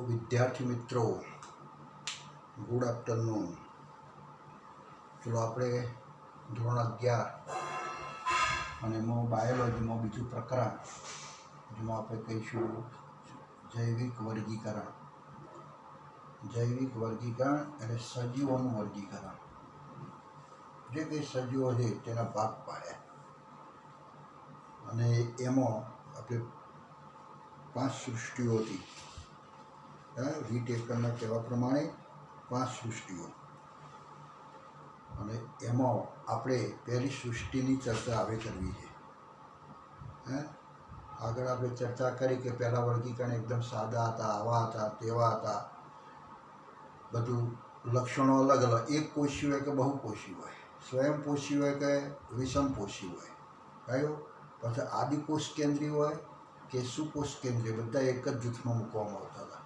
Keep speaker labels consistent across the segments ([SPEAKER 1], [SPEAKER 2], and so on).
[SPEAKER 1] विद्यार्थी मित्रों good afternoon. चलो આપણે ધોરણ 11 અને બાયોલોજીમાં બીજું પ્રકરણ જેમાં આપણે કહીશું જૈવિક વર્ગીકરણ। જૈવિક વર્ગીકરણ એટલે સજીવોનું વર્ગીકરણ। જે કંઈ સજીવો છે તેના ભાગ પાડ્યા અને એમાં આપણે 5 સૃષ્ટિઓ હતી। વીટેકરના કહેવા પ્રમાણે 5 સૃષ્ટિઓ અને એમાં આપણે પહેલી સૃષ્ટિની ચર્ચા હવે કરવી છે। આગળ આપણે ચર્ચા કરી કે પહેલાં વર્ગીકરણ એકદમ સાદા હતા, આવા હતા, તેવા હતા, બધું લક્ષણો અલગ અલગ, એક કોષી હોય કે બહુકોષી હોય, સ્વયંપોષી હોય કે વિષમપોષી હોય, કયો પછી આદિકોષ કેન્દ્રી હોય કે સુકોષ કેન્દ્રીય, બધા એક જ જૂથમાં મૂકવામાં આવતા હતા।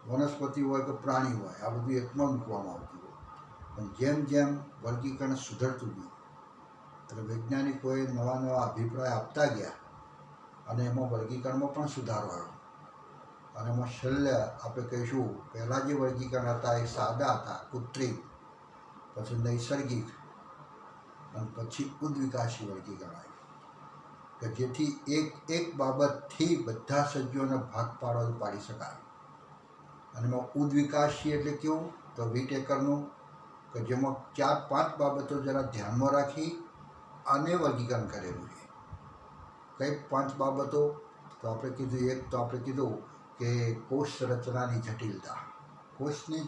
[SPEAKER 1] વનસ્પતિ હોય કે પ્રાણી હોય, આ બધું એકમાં મૂકવામાં આવતું હોય। પણ જેમ જેમ વર્ગીકરણ સુધરતું ગયું એટલે વૈજ્ઞાનિકોએ નવા નવા અભિપ્રાય આપતા ગયા અને એમાં વર્ગીકરણમાં પણ સુધારો આવ્યો। અને એમાં છેલ્લે આપણે કહીશું પહેલાં જે વર્ગીકરણ હતા એ સાદા હતા, કૃત્રિમ, પછી નૈસર્ગિક અને પછી ઉદ્વિકાસી વર્ગીકરણ આવ્યું કે જેથી એક બાબતથી બધા સજીવોને ભાગ પાડી શકાય। અને એમાં ઉદ્વિકાસી એટલે કેવું તો વીટેકરનું કે જેમાં 4-5 બાબતો જરા ધ્યાનમાં રાખી અને વર્ગીકરણ કરેલું છે। કઈ 5 બાબતો તો આપણે કીધું, એક તો આપણે કીધું કે કોષ રચનાની જટિલતા। કોષની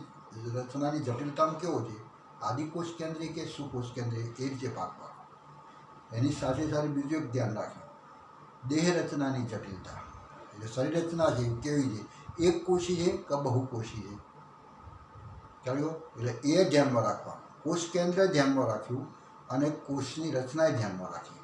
[SPEAKER 1] રચનાની જટિલતામાં કેવો છે, આદિકોષ કેન્દ્રીય કે સુકોષ કેન્દ્રીય, એ રીતે ભાગ પાડો। એની સાથે સાથે બીજું એક ધ્યાન રાખ્યું, દેહ રચનાની જટિલતા, એટલે શરીર રચના છે કેવી છે, એક કોષી છે કે બહુકોષી છે, ચાલ્યો એટલે એ ધ્યાનમાં રાખવાનું। કોષ કેન્દ્ર ધ્યાનમાં રાખ્યું અને કોષની રચનાએ ધ્યાનમાં રાખી।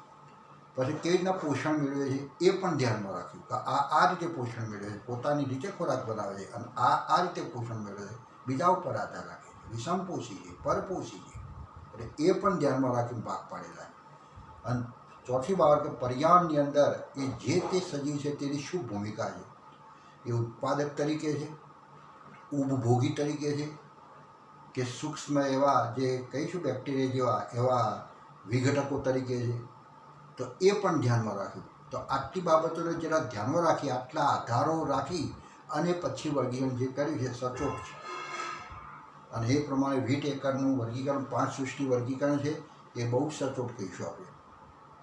[SPEAKER 1] પછી કેવી રીતના પોષણ મેળવે છે એ પણ ધ્યાનમાં રાખ્યું કે આ રીતે પોષણ મેળવે છે, પોતાની રીતે ખોરાક બનાવે છે અને આ રીતે પોષણ મેળવે છે, બીજા ઉપર આધાર રાખે છે, વિષમપોષી છે, પરપોષી છે, એટલે એ પણ ધ્યાનમાં રાખીને ભાગ પાડેલા છે। અને ચોથી બાબત કે પર્યાવરણની અંદર એ જે તે સજીવ છે તેની શું ભૂમિકા છે, એ ઉત્પાદક તરીકે છે, ઉપભોગી તરીકે છે કે સૂક્ષ્મ એવા જે કહીશું બેક્ટેરિયા જેવા એવા વિઘટકો તરીકે છે, તો એ પણ ધ્યાનમાં રાખ્યું। તો આટલી બાબતોને જરા ધ્યાનમાં રાખી, આટલા આધારો રાખી અને પછી વર્ગીકરણ જે કર્યું છે સચોટ છે। અને એ પ્રમાણે વીટેકરનું વર્ગીકરણ 5 સૃષ્ટિ વર્ગીકરણ છે એ બહુ સચોટ કહીશું આપણે।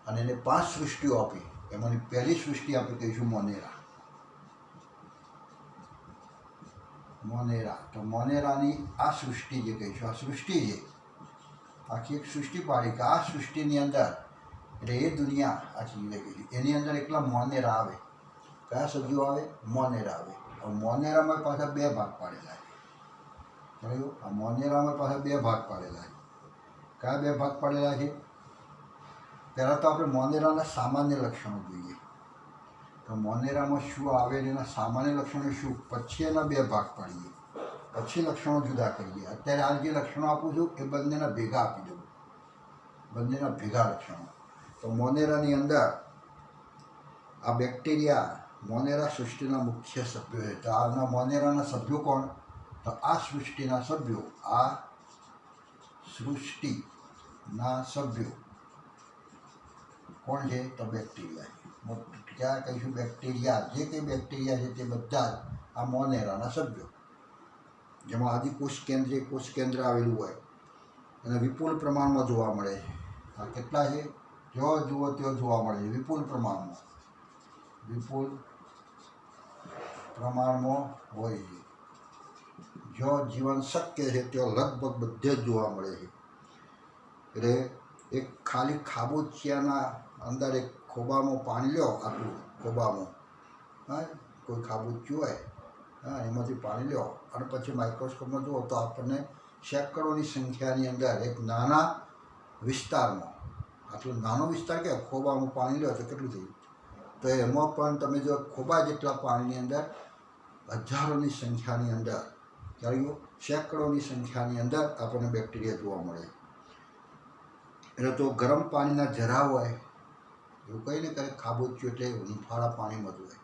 [SPEAKER 1] અને એને 5 સૃષ્ટિઓ આપી, એમાંની પહેલી સૃષ્ટિ આપણે કહીશું મોનેરા। મોનેરા, તો મોનેરાની આ સૃષ્ટિ જે કહીશું, આ સૃષ્ટિ છે, આખી એક સૃષ્ટિ પાડી કે આ સૃષ્ટિની અંદર એટલે એ દુનિયા આખી કહીશું, એની અંદર એકલા મોનેરા આવે। કયા સજીવો આવે? મોનેરા આવે। હવે મોનેરામાં પાછા 2 ભાગ પાડેલા છે, બરાબર? આ મોનેરામાં પાછા 2 ભાગ પાડેલા છે। કયા 2 ભાગ પાડેલા છે? પહેલાં તો આપણે મોનેરાના સામાન્ય લક્ષણો જોઈએ તો મોનેરામાં શું આવે એના સામાન્ય લક્ષણો શું, પછી એના 2 ભાગ પાડીએ, પછી લક્ષણો જુદા કરીએ। અત્યારે આ જે લક્ષણો આપું છું એ બંનેના ભેગા આપી દઉં, બંનેના ભેગા લક્ષણો। તો મોનેરાની અંદર આ બેક્ટેરિયા મોનેરા સૃષ્ટિના મુખ્ય સભ્યો છે। તો આના મોનેરાના સભ્યો કોણ? તો આ સૃષ્ટિના સભ્યો, આ સૃષ્ટિના સભ્યો કોણ છે? તો બેક્ટેરિયા છે। ક્યાં કહીશું? બેક્ટેરિયા, જે કંઈ બેક્ટેરિયા છે તે બધા જ આ મોનેરાના સભ્યો, જેમાં આદિકોષ કેન્દ્રીય કોષ કેન્દ્ર આવેલું હોય અને વિપુલ પ્રમાણમાં જોવા મળે છે। આ કેટલા છે? જો જુઓ તેઓ જોવા મળે છે વિપુલ પ્રમાણમાં, વિપુલ પ્રમાણમાં હોય છે। જો જીવન શક્ય છે તેઓ લગભગ બધે જ જોવા મળે છે। એટલે એક ખાલી ખાબોચિયાના અંદર એક ખોબામાં પાણી લો, આટલું ખોબામાં, કોઈ ખાબોચિયું હોય, એમાંથી પાણી લો અને પછી માઇક્રોસ્કોપમાં જુઓ તો આપણને સેંકડોની સંખ્યાની અંદર એક નાના વિસ્તારમાં, આટલો નાનો વિસ્તાર કે ખોબામાં પાણી લો તો કેટલું થયું, તો એમાં પણ તમે જો ખોબા જેટલા પાણીની અંદર હજારોની સંખ્યાની અંદર, ચાલ્યું સેંકડોની સંખ્યાની અંદર આપણને બેક્ટેરિયા જોવા મળે। એટલે તો ગરમ પાણીના જરા હોય એવું કંઈ ને કંઈ ખાબોચિયું એટલે હુંફાળા પાણીમાં જ હોય,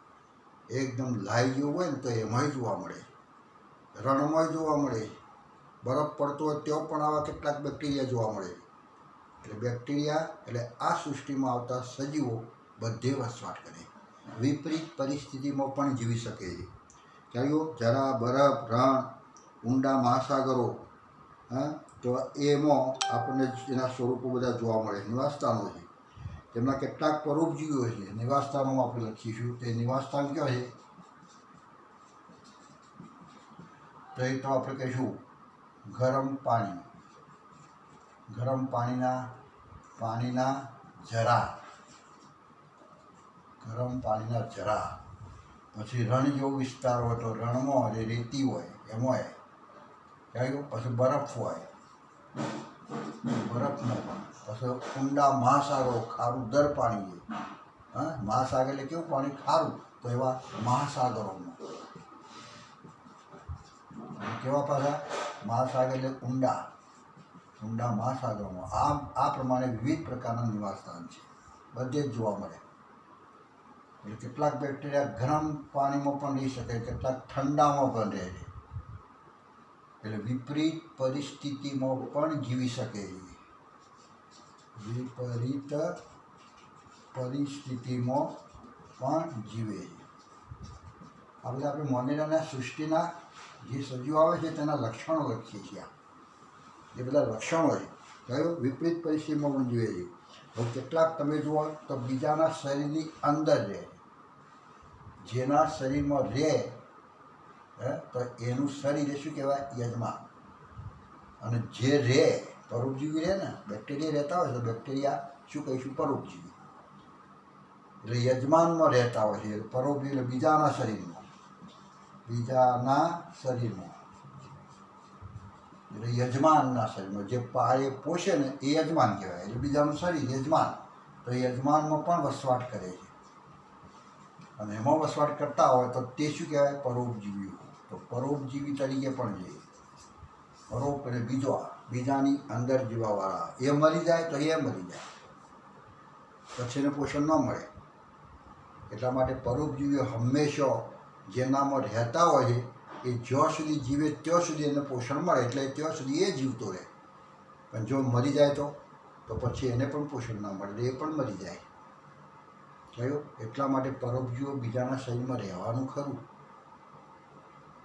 [SPEAKER 1] એકદમ લાઈ જેવું હોય ને તો એમાંય જોવા મળે, રણમાંય જોવા મળે, બરફ પડતો હોય ત્યાં પણ આવા કેટલાક બેક્ટેરિયા જોવા મળે. એટલે બેક્ટેરિયા એટલે આ સૃષ્ટિમાં આવતા સજીવો બધે વસવાટ કરે, વિપરીત પરિસ્થિતિમાં પણ જીવી શકે છે. કહ્યું જરા, બરફ, રણ, ઊંડા મહાસાગરો, હા, તો એમાં આપણને એના સ્વરૂપો બધા જોવા મળે, નિવાસસ્થાનો છે. તેમના કેટલાક પરોપજીવીઓ છે, નિવાસસ્થાનોમાં આપણે લખીશું. તે નિવાસસ્થાન કયો છે? તો એ તો આપણે કહીશું ગરમ પાણી, ગરમ પાણીના ઝરા, ગરમ પાણીના ઝરા. પછી રણ જેવો વિસ્તાર હોય તો રણમાં જે રેતી હોય એમાં કહ્યું. પછી બરફ હોય, બરફમાં પણ. પછી ઊંડા મહાસાગરો, ખારું દર પાણી છે. હા, મહાસાગર એટલે કેવું પાણી? ખારું. તો એવા મહાસાગરોમાં કેવા પાછા? મહાસાગર એટલે ઊંડા મહાસાગરોમાં. આ પ્રમાણે વિવિધ પ્રકારના નિવાસસ્થાન છે, બધે જ જોવા મળે. એટલે કેટલાક બેક્ટેરિયા ગરમ પાણીમાં પણ રહી શકે, કેટલાક ઠંડામાં પણ રહે છે. એટલે વિપરીત પરિસ્થિતિમાં પણ જીવી શકે છે. વિપરીત પરિસ્થિતિમાં પણ જીવે છે. આ બધા આપણે મોનેરાના સૃષ્ટિના જે સજીવો આવે છે તેના લક્ષણો લખીએ છીએ. એ બધા લક્ષણો છે. કયું? વિપરીત પરિસ્થિતિમાં પણ જીવે છે. હવે કેટલાક તમે જુઓ તો બીજાના શરીરની અંદર રહે, જેના શરીરમાં રહે તો એનું શરીર એ શું કહેવાય? યજમાન. અને જે રહે, પરોપજીવી રહે ને, બેક્ટેરિયા રહેતા હોય તો બેક્ટેરિયા શું કહીશું? પરોપજીવી. એટલે યજમાનમાં રહેતા હોય છે. પરોપજીવી એટલે બીજાના શરીરમાં, એટલે યજમાનના શરીરમાં જે પાળે પોષે ને એ યજમાન કહેવાય. એટલે બીજાનું શરીર યજમાન. તો યજમાનમાં પણ વસવાટ કરે છે. અને એમાં વસવાટ કરતા હોય તો તે શું કહેવાય? પરોપજીવીઓ. તો પરોપજીવી તરીકે પણ છે. પરોપ એટલે બીજાની અંદર જીવાવાળા. એ મરી જાય તો એ મરી જાય, પછી એને પોષણ ન મળે. એટલા માટે પરોપજીવીઓ હંમેશા જેનામાં રહેતા હોય છે એ જ્યાં સુધી જીવે ત્યાં સુધી એને પોષણ મળે, એટલે ત્યાં સુધી એ જીવતો રહે. પણ જો મરી જાય તો પછી એને પણ પોષણ ના મળે, એ પણ મરી જાય. થયું? એટલા માટે પરોપજીવીઓ બીજાના શરીરમાં રહેવાનું ખરું,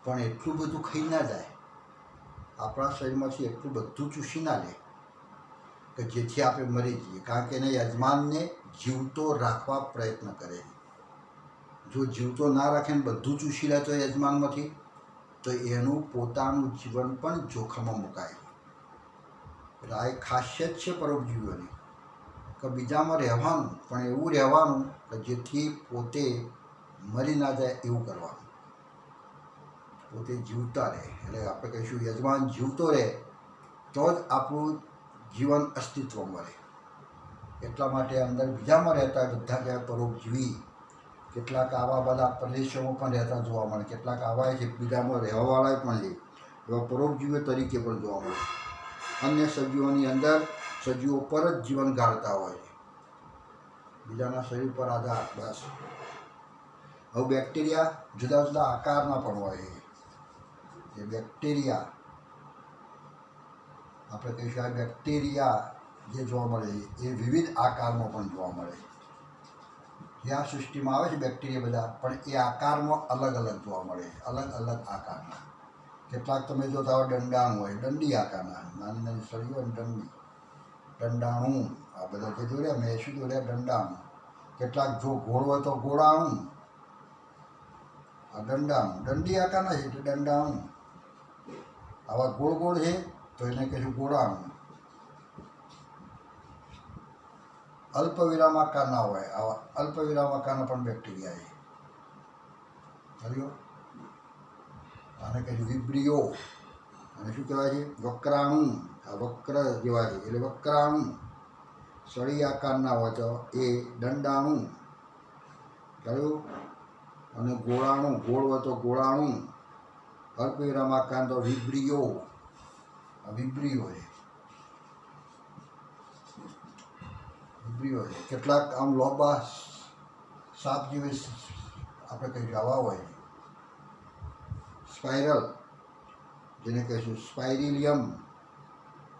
[SPEAKER 1] પણ એટલું બધું ખાઈ ના જાય. આપણા શરીરમાંથી એટલું બધું ચૂસી ના લે કે જેથી આપણે મરી જઈએ. કારણ કે એને યજમાનને જીવતો રાખવા પ્રયત્ન કરે છે. જો જીવતો ના રાખે ને બધું ચૂસી લે તો યજમાનમાંથી, તો એનું પોતાનું જીવન પણ જોખમમાં મુકાય. એટલે આ એક ખાસિયત છે પરોપજીવીઓની, કે બીજામાં રહેવાનું, પણ એવું રહેવાનું કે જેથી પોતે મરી ના જાય એવું કરવાનું, પોતે જીવતા રહે. એટલે આપણે કહીશું યજમાન જીવતો રહે તો જ આપણું જીવન અસ્તિત્વમાં રહે. એટલા માટે અંદર બીજામાં રહેતા બધા કહેવાય પરોપજીવી. કેટલાક આવા બધા પ્રદેશોમાં પણ રહેતા જોવા મળે, કેટલાક આવા છે બીજામાં રહેવાવાળા પણ છે, એવા પરોપજીવીઓ તરીકે પણ જોવા મળે. અન્ય સજીવોની અંદર સજીવો પર જ જીવન ગાળતા હોય છે, બીજાના શરીર પર આધાર. બસ. હવે બેક્ટેરિયા જુદા જુદા આકારના પણ હોય છે. એ બેક્ટેરિયા આપણે કહીશું આ બેક્ટેરિયા જે જોવા મળે છે એ વિવિધ આકારમાં પણ જોવા મળે છે. જે આ સૃષ્ટિમાં આવે છે બેક્ટેરિયા બધા, પણ એ આકારમાં અલગ અલગ જોવા મળે છે, અલગ અલગ આકારના. કેટલાક તમે જોતા હોય દંડાણુ હોય, દંડી આકારના, નાની નાની સળીઓ હોય દંડી, દંડાણું. આ બધા જે દોર્યા મેં શું દોર્યા? દંડાણું. કેટલાક જો ગોળ હોય તો ગોળાણું. આ દંડાણું, દંડી આકારના છે એટલે દંડાણું. આવા ગોળ ગોળ છે તો એને કહીશું ગોળાણું. અલ્પવિરામ આકારના હોય, આવા અલ્પવિરામ આકારના પણ બેક્ટેરિયા છે. સમજો? આને કહીશું વિબ્રિયો. અને શું કહેવાય છે? વક્રાણુ. આ વક્ર જેવા છે એટલે વક્રાણુ. સળી આકારના હોય તો એ દંડાણુ. કહ્યું? અને ગોળાણુ, ગોળ હોય તો ગોળાણુ. અલ્પવિરામ આકાર તો વિબ્રિયો. આ વિબ્રિયો છે. વિબ્રિયો છે. કેટલાક આમ લોબા સાપ જેવી આપણે કહીશું આવા હોય છે. સ્પાઇરલ જેને કહીશું સ્પાઇરિલિયમ,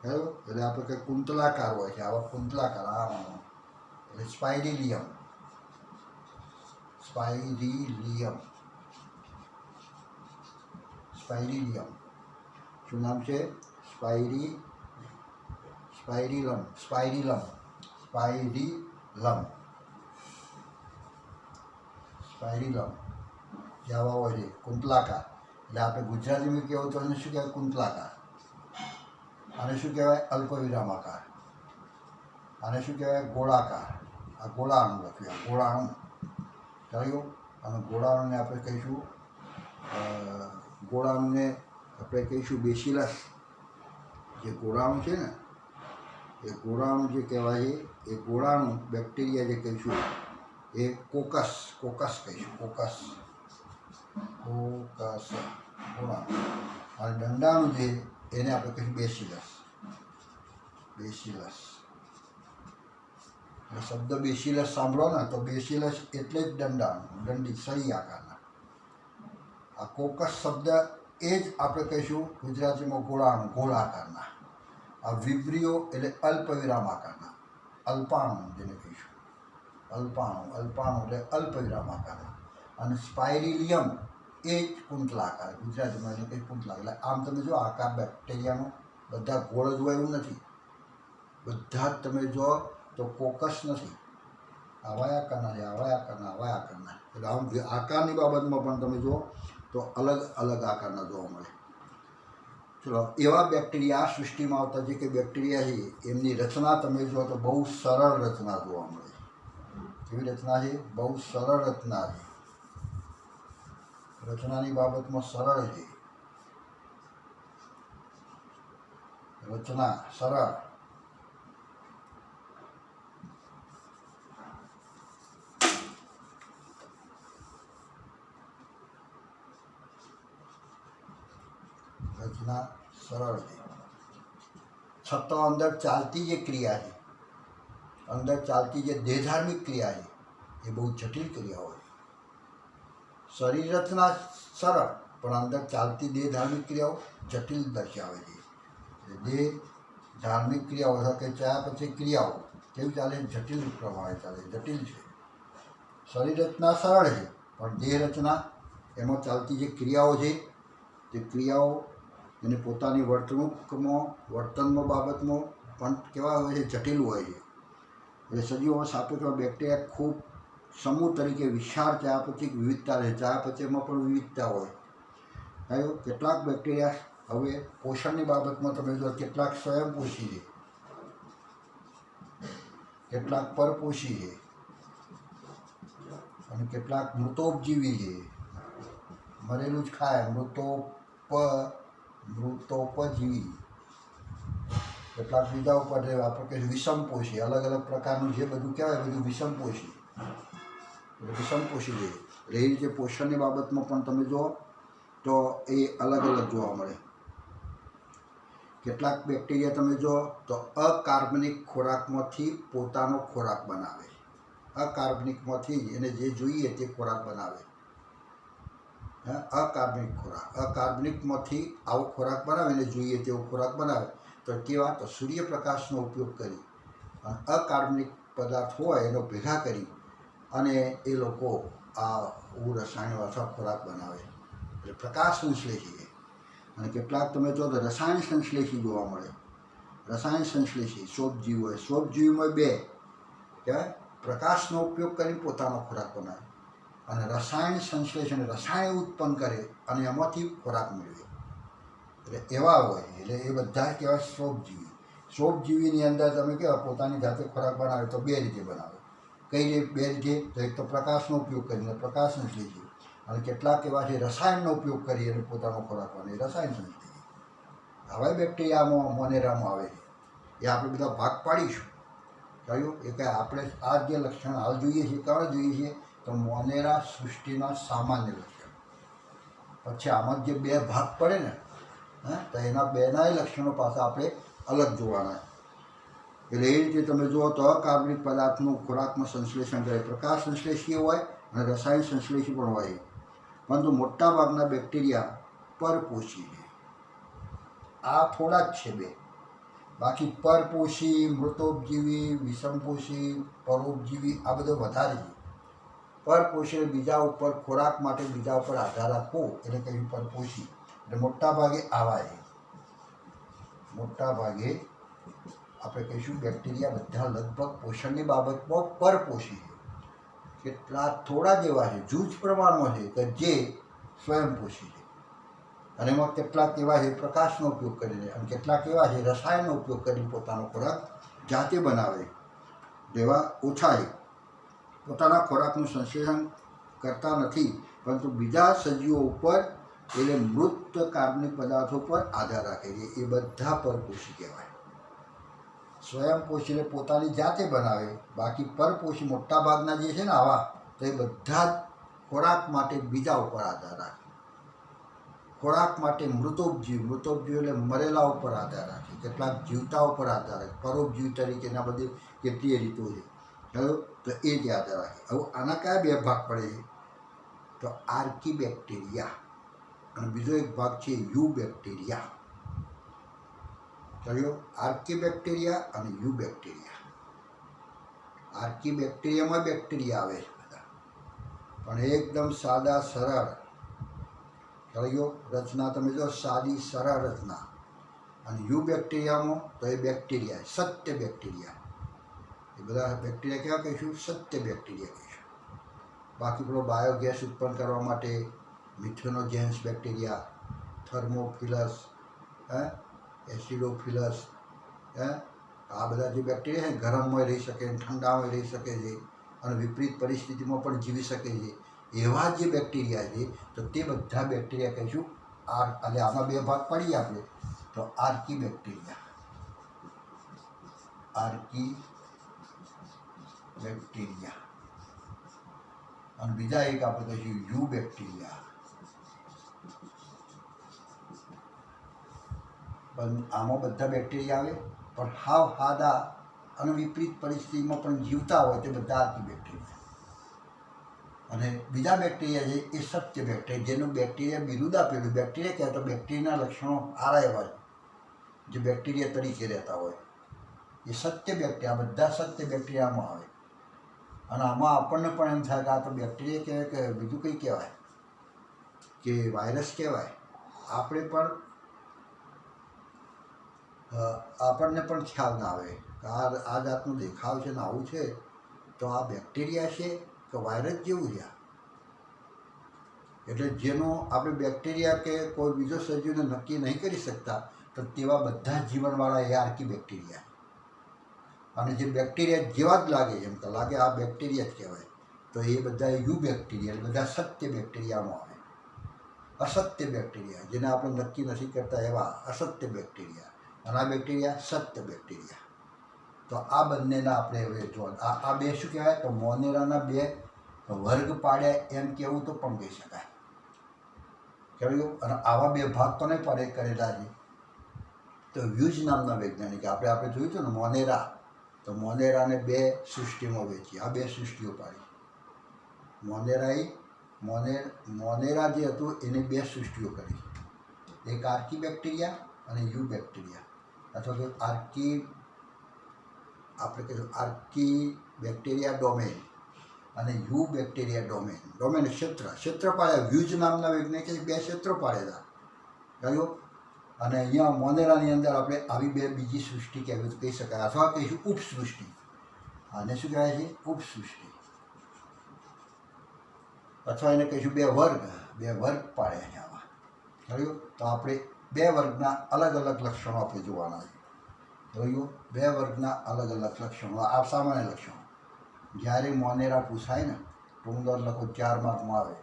[SPEAKER 1] બરાબર, એટલે આપણે કંઈક કુંતલાકાર હોય છે, આવા કુંતલાકાર એટલે સ્પાઇરિલિયમ. સ્પાઇરિલિયમ સ્પાઇરિલિયમ શું નામ છે? સ્પાઇરિલમ સ્પાઇરિલમ સ્પાઇરિલમ જે આવા હોય છે કુંતલાકાર. એટલે આપણે ગુજરાતીમાં કહેવું તો એને શું કહેવાય? કુંતલાકાર. આને શું કહેવાય? અલ્પવિરામાકાર. આને શું કહેવાય? ગોળાકાર. આ ગોળાણું લખ્યું, આ ગોળાણું થયું. અને ગોળાણુને આપણે કહીશું બેસિલસ. જે ગોળાણું છે ને એ ગોળાણું જે કહેવાય છે એ ગોળાણું બેક્ટેરિયા જે કહીશું એ કોકસ કહીશું. કોકસ ગોળાણું. અને દંડાણું જે એને આપણે કહીશું બેસિલસ. શબ્દ બેસિલસ સાંભળો ને તો બેસિલસ એટલે જ દંડાણું, દંડી સળી આકારના. આ કોકસ શબ્દ એ જ આપણે કહીશું ગુજરાતીમાં ગોળાણું, ગોળ આકારના. આ વિબ્રિયો એટલે અલ્પવિરામ આકારના, અલ્પાણુ જેને કહીશું. અલ્પાણુ એટલે અલ્પવિરામ આકારના. અને સ્પાઇરિલિયમ એ જ કુંતલાકાર, ગુજરાતીમાં એને કંઈ કુંતલાકાર. એટલે આમ તમે જો આકાર બેક્ટેરિયાનો બધા ગોળ જ હોય એવું નથી. બધા જ તમે જો તો કોકસ નથી, આવા આકારના છે, આવા આકારના. એટલે આમ આકારની બાબતમાં પણ તમે જુઓ તો અલગ અલગ આકારના જોવા મળે. ચલો, એવા બેક્ટેરિયા આ સૃષ્ટિમાં આવતા જે કંઈ બેક્ટેરિયા છે એમની રચના તમે જુઓ તો બહુ સરળ રચના જોવા મળે. કેવી રચના છે? બહુ સરળ રચના છે. રચનાની બાબતમાં સરળ છે. રચના સરળ. રચના સરળ છે. છતાં અંદર ચાલતી જે ક્રિયા છે, અંદર ચાલતી જે દેહધાર્મિક ક્રિયા છે એ બહુ જટિલ ક્રિયાઓ છે. શરીર રચના સરળ પણ અંદર ચાલતી દેહધાર્મિક ક્રિયાઓ જટિલ દર્શાવે છે. દેહ ધાર્મિક ક્રિયાઓ અથવા કે ચયાપચય ક્રિયાઓ કેવી ચાલે? જટિલ પ્રમાણે ચાલે, જટિલ છે. શરીર રચના સરળ છે પણ દેહ રચના એમાં ચાલતી જે ક્રિયાઓ છે તે ક્રિયાઓ એને પોતાની વર્તનમાં બાબતમાં પણ કેવા હોય છે? જટિલ હોય છે. એટલે સજીવો સાપેક્ષમાં બેક્ટેરિયા ખૂબ સમૂહ તરીકે વિશાળ ચયાપચયિક વિવિધતા રહે. ચયાપચયમાં પણ વિવિધતા હોય. કેટલાક બેક્ટેરિયા હવે પોષણની બાબતમાં તમે જો કેટલાક સ્વયંપોષી છે, કેટલાક પરપોષી છે અને કેટલાક મૃતોપજીવી છે. મરેલું જ ખાય, મૃતોપજીવી. કેટલાક બીજા ઉપર આપણે કહીએ વિષમપોષી. અલગ અલગ પ્રકારનું જે બધું કહેવાય બધું વિષમપોષી છે. એટલે એ રીતે પોષણની બાબતમાં પણ તમે જુઓ તો એ અલગ અલગ જોવા મળે. કેટલાક બેક્ટેરિયા તમે જુઓ તો અકાર્બનિક ખોરાકમાંથી પોતાનો ખોરાક બનાવે. અકાર્બનિકમાંથી એને જે જોઈએ તે ખોરાક બનાવે. અકાર્બનિકમાંથી આવો ખોરાક બનાવે, એને જોઈએ તેવો ખોરાક બનાવે. તો કેવા? તો સૂર્યપ્રકાશનો ઉપયોગ કરી અને અકાર્બનિક પદાર્થ હોય એનો ભેગા કરી અને એ લોકો આ રસાયણ અથવા ખોરાક બનાવે. એટલે પ્રકાશ સંશ્લેષી છે. અને કેટલાક તમે જો તો રસાયણ સંશ્લેષી જોવા મળે. રસાયણ સંશ્લેષી સોપજીવી હોય. સોપજીવીમાં બે કહેવાય, પ્રકાશનો ઉપયોગ કરી પોતાનો ખોરાક બનાવે અને રસાયણ સંશ્લેષણ રસાયણ ઉત્પન્ન કરે અને એમાંથી ખોરાક મેળવે. એટલે એવા હોય. એટલે એ બધા કહેવાય સોપજીવી. સોપજીવીની અંદર તમે કહેવાય પોતાની જાતે ખોરાક બનાવે તો બે રીતે બનાવે. કઈ રીતે? બે રીતે. તો એક તો પ્રકાશનો ઉપયોગ કરીને પ્રકાશ સંશ્લેષી, અને કેટલાક એવા છે રસાયણનો ઉપયોગ કરી અને પોતાનો ખોરાક બનાવે, રસાયણ સંશ્લેષી. આવા બેક્ટેરિયામાં મોનેરામાં આવે છે. એ આપણે બધા ભાગ પાડીશું. કહ્યું એ કે આપણે આ જે લક્ષણ હાલ જોઈએ છીએ, ક્યારે જોઈએ છીએ? તો મોનેરા સૃષ્ટિના સામાન્ય લક્ષણ. પછી આમાં જે બે ભાગ પડે ને તો એના બેનાય લક્ષણો પાછા આપણે અલગ જોવાના. એટલે એ રીતે તમે જુઓ તો અકાર્બનિક પદાર્થનું ખોરાકમાં સંશ્લેષણ કરે. પ્રકાશ સંશ્લેષી હોય અને રસાયણ સંશ્લેષી પણ હોય, પરંતુ મોટાભાગના બેક્ટેરિયા પરપોષી છે. આ થોડા જ છે બે, બાકી પરપોષી, મૃતોપજીવી, વિષમપોષી, પરોપજીવી આ બધો વધારે છે. પરપોષી બીજા ઉપર ખોરાક માટે બીજા ઉપર આધાર રાખવો એટલે કહ્યું પરપોષી. એટલે મોટાભાગે આવા છે. મોટાભાગે આપણે કહીશું બેક્ટેરિયા બધા લગભગ પોષણની બાબતમાં પરપોષી છે. કેટલાક થોડા જ એવા છે, જૂજ પ્રમાણમાં છે કે જે સ્વયંપોષી છે, અને એમાં કેટલાક એવા છે પ્રકાશનો ઉપયોગ કરીને, અને કેટલાક એવા છે રસાયણનો ઉપયોગ કરીને પોતાનો ખોરાક જાતે બનાવે. જેવા ઓછા છે પોતાના ખોરાકનું સંશ્લેષણ કરતા નથી, પરંતુ બીજા સજીવો ઉપર એટલે મૃત કાર્બનિક પદાર્થો પર આધાર રાખે છે. એ બધા પરપોષી કહેવાય. સ્વયંપોષી પોતાની જાતે બનાવે, બાકી પરપોષી મોટાભાગના જે છે ને આવા, તો એ બધા જ ખોરાક માટે બીજા ઉપર આધાર રાખે. ખોરાક માટે મૃતોપજીવી એટલે મરેલા ઉપર આધાર રાખે, કેટલાક જીવતા ઉપર આધાર રાખે, પરોપજીવી તરીકેના બધી કેટલીય રીતો છે. બરાબર, તો એ જ આધાર રાખે. હવે આના કયા બે ભાગ પડે છે? તો આર્કીબેક્ટેરિયા અને બીજો એક ભાગ છે યુ બેક્ટેરિયા. ચાલ્યો, આર્કીબેક્ટેરિયા અને યુ બેક્ટેરિયા. આર્કીબેક્ટેરિયામાં બેક્ટેરિયા આવે છે બધા, પણ એકદમ સાદા સરળ. ચાલ્યો, રચના તમે જો સાદી સરળ રચના. અને યુ બેક્ટેરિયામાં તો એ બેક્ટેરિયા, સત્ય બેક્ટેરિયા. એ બધા બેક્ટેરિયા કેવા કહીશું? સત્ય બેક્ટેરિયા કહીશું. બાકી પેલો બાયોગેસ ઉત્પન્ન કરવા માટે મિથેનોજેન્સ બેક્ટેરિયા, થર્મોફિલસ, એસિડોફિલસ, આ બધા જે બેક્ટેરિયા છે ગરમમાં રહી શકે, ઠંડામાં રહી શકે છે, અને વિપરીત પરિસ્થિતિમાં પણ જીવી શકે છે. એવા જે બેક્ટેરિયા છે તો તે બધા બેક્ટેરિયા કહીશું એટલે આમાં બે ભાગ પડીએ આપણે તો આર્કી બેક્ટેરિયા. આર્કી બેક્ટેરિયા અને બીજા એક આપણે કહીશું યુ બેક્ટેરિયા. પણ આમાં બધા બેક્ટેરિયા આવે, પણ હાવ સાદા અને વિપરીત પરિસ્થિતિમાં પણ જીવતા હોય તે બધા આર્કી બેક્ટેરિયા. અને બીજા બેક્ટેરિયા છે એ સત્ય બેક્ટેરિયા, જેનું બેક્ટેરિયા બિરુદ આપેલું. બેક્ટેરિયા કહેવાય તો બેક્ટેરિયાના લક્ષણો આરા એવા જે બેક્ટેરિયા તરીકે રહેતા હોય એ સત્ય બેક્ટેરિયા. બધા સત્ય બેક્ટેરિયામાં આવે. અને આમાં આપણને પણ એમ થાય કે આ તો બેક્ટેરિયા કહેવાય કે બીજું કંઈ કહેવાય કે વાયરસ કહેવાય. આપણને પણ ખ્યાલ ના આવે કે આ જાતનું દેખાવ છે ને આવું છે, તો આ બેક્ટેરિયા છે કે વાયરસ જેવું છે. એટલે જેનો આપણે બેક્ટેરિયા કે કોઈ બીજો સજીવને નક્કી નહીં કરી શકતા, તો તેવા બધા જીવનવાળા એ આર્કી બેક્ટેરિયા. અને જે બેક્ટેરિયા જેવા જ લાગે, એમ તો લાગે આ બેક્ટેરિયા જ કહેવાય, તો એ બધા યુ બેક્ટેરિયા એટલે બધા સત્ય બેક્ટેરિયામાં આવે. અસત્ય બેક્ટેરિયા જેને આપણે નક્કી નથી કરતા એવા અસત્ય બેક્ટેરિયા, અને આ બેક્ટેરિયા સત્ય બેક્ટેરિયા. તો આ બંનેના આપણે હવે જોવા આ બે શું કહેવાય? તો મોનેરાના બે વર્ગ પાડ્યા એમ કહેવું તો પણ કહી શકાય. કહેવાયું. અને આવા બે ભાગ તો નહીં પડે કરેલા છે. તો વ્યુજ નામના વૈજ્ઞાનિક આપણે જોયું હતું ને મોનેરા, તો મોનેરાને બે સૃષ્ટિમાં વેચી. આ બે સૃષ્ટિઓ પાડી. મોનેરા જે હતું એને બે સૃષ્ટિઓ કરી, એક આર્કી બેક્ટેરિયા અને યુ બેક્ટેરિયા, અથવા તો આપણે કહીશું આર્કી બેક્ટેરિયા ડોમેન અને યુ બેક્ટેરિયા ડોમેન. ડોમેન ક્ષેત્ર પાડ્યા. વ્યુજ નામના વૈજ્ઞાનિકે બે ક્ષેત્રો પાડેલા. કહ્યું. અને અહીંયા મોનેરાની અંદર આપણે આવી બે બીજી સૃષ્ટિ કહેવી કહી શકાય, અથવા કહીશું ઉપસૃષ્ટિ. આને શું કહેવાય છે? ઉપસૃષ્ટિ. અથવા એને કહીશું બે વર્ગ પાડ્યા છે આવા. કહ્યું. તો આપણે બે વર્ગના અલગ અલગ લક્ષણો આપણે જોવાના છે. જોયું. બે વર્ગના અલગ અલગ લક્ષણો. આ સામાન્ય લક્ષણો. જ્યારે મોનેરા પૂછાય ને તો હું લખો 4 માર્કમાં આવે.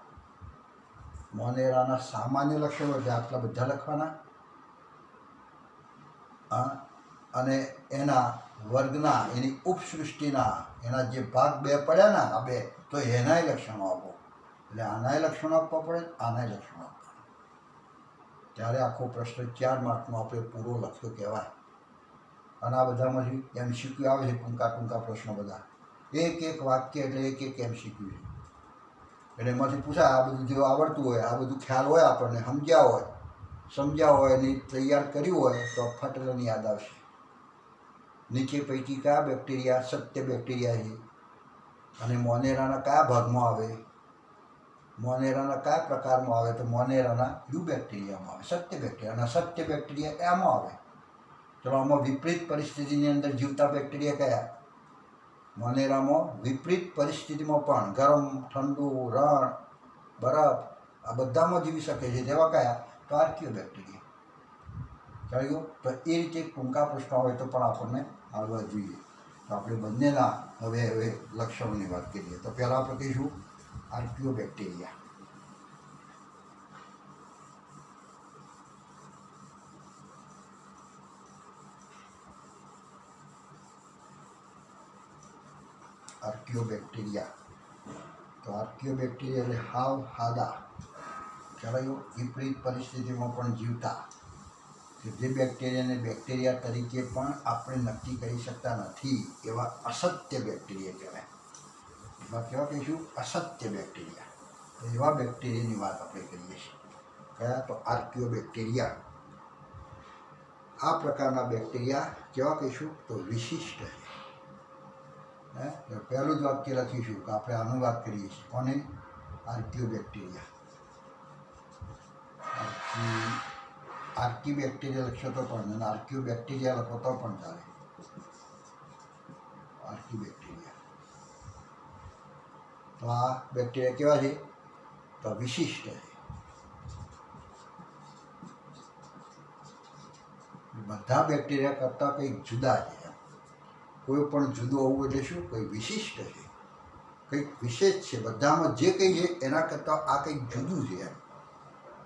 [SPEAKER 1] મોનેરાના સામાન્ય લક્ષણો એટલે આટલા બધા લખવાના, અને એના વર્ગના એની ઉપસૃષ્ટિના એના જે ભાગ બે પડ્યા ને આ બે, તો એનાય લક્ષણો આપો. એટલે આનાય લક્ષણો આપવા પડે, આનાય લક્ષણો આપવા. ત્યારે આખો પ્રશ્ન 4 માર્કનો આપણે પૂરો લખ્યો કહેવાય. અને આ બધામાંથી MCQ આવે છે, ટૂંકા પ્રશ્નો બધા. એક વાક્ય એટલે એક MCQ છે. એટલે એમાંથી પૂછાય આ બધું જો આવડતું હોય, આ બધું ખ્યાલ હોય, આપણને સમજ્યા હોય અને તૈયાર કર્યું હોય તો ફટેલાની યાદ આવશે. નીચે પૈકી કયા બેક્ટેરિયા સત્ય બેક્ટેરિયા છે અને મોનેરાના કયા ભાગમાં આવે, મોનેરાના કયા પ્રકારમાં આવે, તો મોનેરાના યુ બેક્ટેરિયામાં આવે, સત્ય બેક્ટેરિયા. અને સત્ય બેક્ટેરિયા એમાં આવે. ચલો આમાં વિપરીત પરિસ્થિતિની અંદર જીવતા બેક્ટેરિયા કયા? મોનેરામાં વિપરીત પરિસ્થિતિમાં પણ ગરમ, ઠંડુ, રણ, બરફ આ બધામાં જીવી શકે છે. તેવા કયા? તો આર્કિયો બેક્ટેરિયા. ચાલ્યું. તો એ રીતે ટૂંકા પ્રશ્નો હોય તો પણ આપણને આવડવા જોઈએ. તો આપણે બંનેના હવે લક્ષણોની વાત કરીએ. તો પહેલાં આપણે કહીશું આર્કિયો બેક્ટેરિયા. આર્કિયો બેક્ટેરિયા. તો આર્કિયો બેક્ટેરિયા એટલે હાવ હાદા, ચાલ્યું, વિપરીત પરિસ્થિતિમાં પણ જીવતા, કે જે બેક્ટેરિયાને બેક્ટેરિયા તરીકે પણ આપણે નક્કી કરી શકતા નથી એવા અસત્ય બેક્ટેરિયા કહેવાય. એવા કેવા કહીશું? અસત્ય બેક્ટેરિયા. તો એવા બેક્ટેરિયાની વાત આપણે કરીએ છીએ. કયા? તો આર્કિયો બેક્ટેરિયા. આ પ્રકારના બેક્ટેરિયા કેવા કહીશું? તો વિશિષ્ટ છે. પહેલું જ વાક્ય લખીશું કે આપણે આનું વાત કરીએ છીએ. કોને? આર્કિયો બેક્ટેરિયા. આર્કી બેક્ટેરિયા લખશો તો પણ, આર્કિયો બેક્ટેરિયા લખો તો પણ ચાલે. આર્કી બેક્ટેરિયા. તો આ બેક્ટેરિયા કેવા છે? તો વિશિષ્ટ છે. બધા બેક્ટેરિયા કરતાં કંઈક જુદા છે. કોઈ પણ જુદું હોવું એટલે શું? કંઈ વિશિષ્ટ છે, કંઈક વિશેષ છે. બધામાં જે કંઈ છે એના કરતાં આ કંઈક જુદું છે એમ.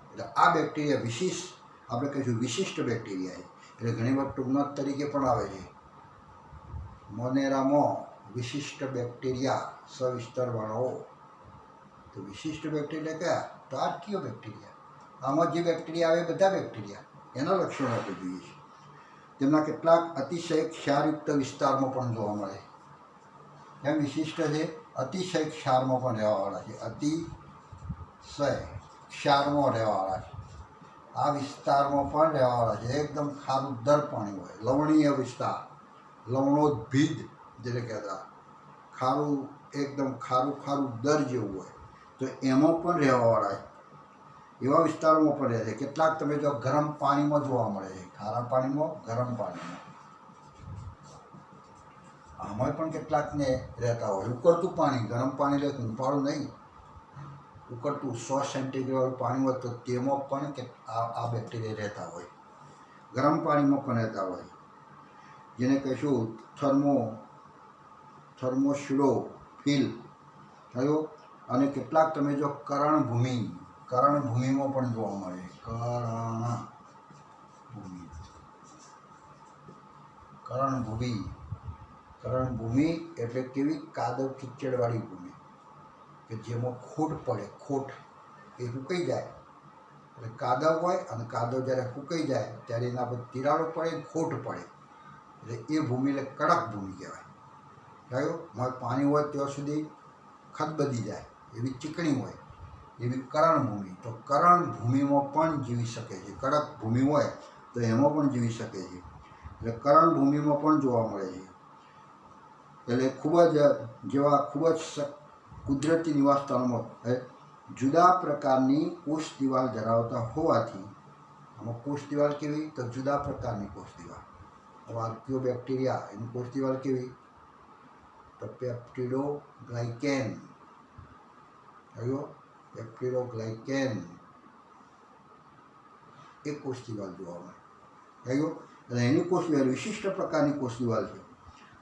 [SPEAKER 1] એટલે આ બેક્ટેરિયા વિશિષ્ટ, આપણે કહીશું વિશિષ્ટ બેક્ટેરિયા છે. એટલે ઘણી વાર ટૂંકનામ તરીકે પણ આવે છે. મોનેરામાં વિશિષ્ટ બેક્ટેરિયા સવિસ્તર વર્ણવો. તો વિશિષ્ટ બેક્ટેરિયા કયા? તો આર્કિયો બેક્ટેરિયા. આમાં જે બેક્ટેરિયા આવે બધા બેક્ટેરિયા, એના લક્ષણો આપણે જોઈએ છીએ. તેમના કેટલાક અતિશય ક્ષારયુક્ત વિસ્તારમાં પણ જોવા મળે. એમ વિશિષ્ટ છે, અતિશય ક્ષારમાં પણ રહેવાવાળા છે. અતિશય ક્ષારમાં રહેવાવાળા છે. આ વિસ્તારમાં પણ રહેવાવાળા છે. એકદમ ખારુદર પાણી હોય, લવણીય વિસ્તાર, લવણોદ્ભિદ જેને કહેતા, ખારું, એકદમ ખારું દર જેવું હોય, તો એમાં પણ રહેવાવાળા છે. એવા વિસ્તારોમાં પણ રહે છે. કેટલાક તમે જો ગરમ પાણીમાં જોવા મળે છે. ખારા પાણીમાં, ગરમ પાણીમાં. આમાં પણ કેટલાકને રહેતા હોય. ઉકળતું પાણી, ગરમ પાણી એટલે ઉંપાળું નહીં, ઉકળતું 100 સેન્ટીગ્રેડ પાણી હોય તો તેમાં પણ આ બેક્ટેરિયા રહેતા હોય. ગરમ પાણીમાં પણ રહેતા હોય, જેને કહીશું થર્મોફિલ થયો. અને કેટલાક તમે જો કરણભૂમિમાં પણ જોવા મળે. કરણભૂમિ એટલે કેવી? કાદવ કીચડવાળી ભૂમિ, કે જેમાં ખોટ પડે. ખોટ એ સુકાઈ જાય એટલે કાદવ હોય, અને કાદવ જ્યારે સુકાઈ જાય ત્યારે એના પર તિરાડો પડે, ખોટ પડે, એટલે એ ભૂમિ એટલે કડક ભૂમિ કહેવાય. થયું. પાણી હોય ત્યાં સુધી ખદબદી જાય એવી ચીકણી હોય, એવી કરણભૂમિ. તો કરણભૂમિમાં પણ જીવી શકે છે. કડક ભૂમિ હોય તો એમાં પણ જીવી શકે છે. એટલે કરણભૂમિમાં પણ જોવા મળે છે. એટલે ખૂબ જ કુદરતી નિવાસસ્થાનોમાં જુદા પ્રકારની કોષ દિવાલ ધરાવતા હોવાથી, આમાં કોષ દિવાલ કેવી? તો જુદા પ્રકારની કોષ દિવાલ. હવે આર્કિયો બેક્ટેરિયા એની કોષ દિવાલ કેવી? તો પેપ્ટિડોગ્લાયકેન. પેપ્ટિડોગ્લાયકેન એ કોષ દિવાલ જોવા મળે. એટલે એની કોષ દિવાલ વિશિષ્ટ પ્રકારની કોષ દિવાલ છે.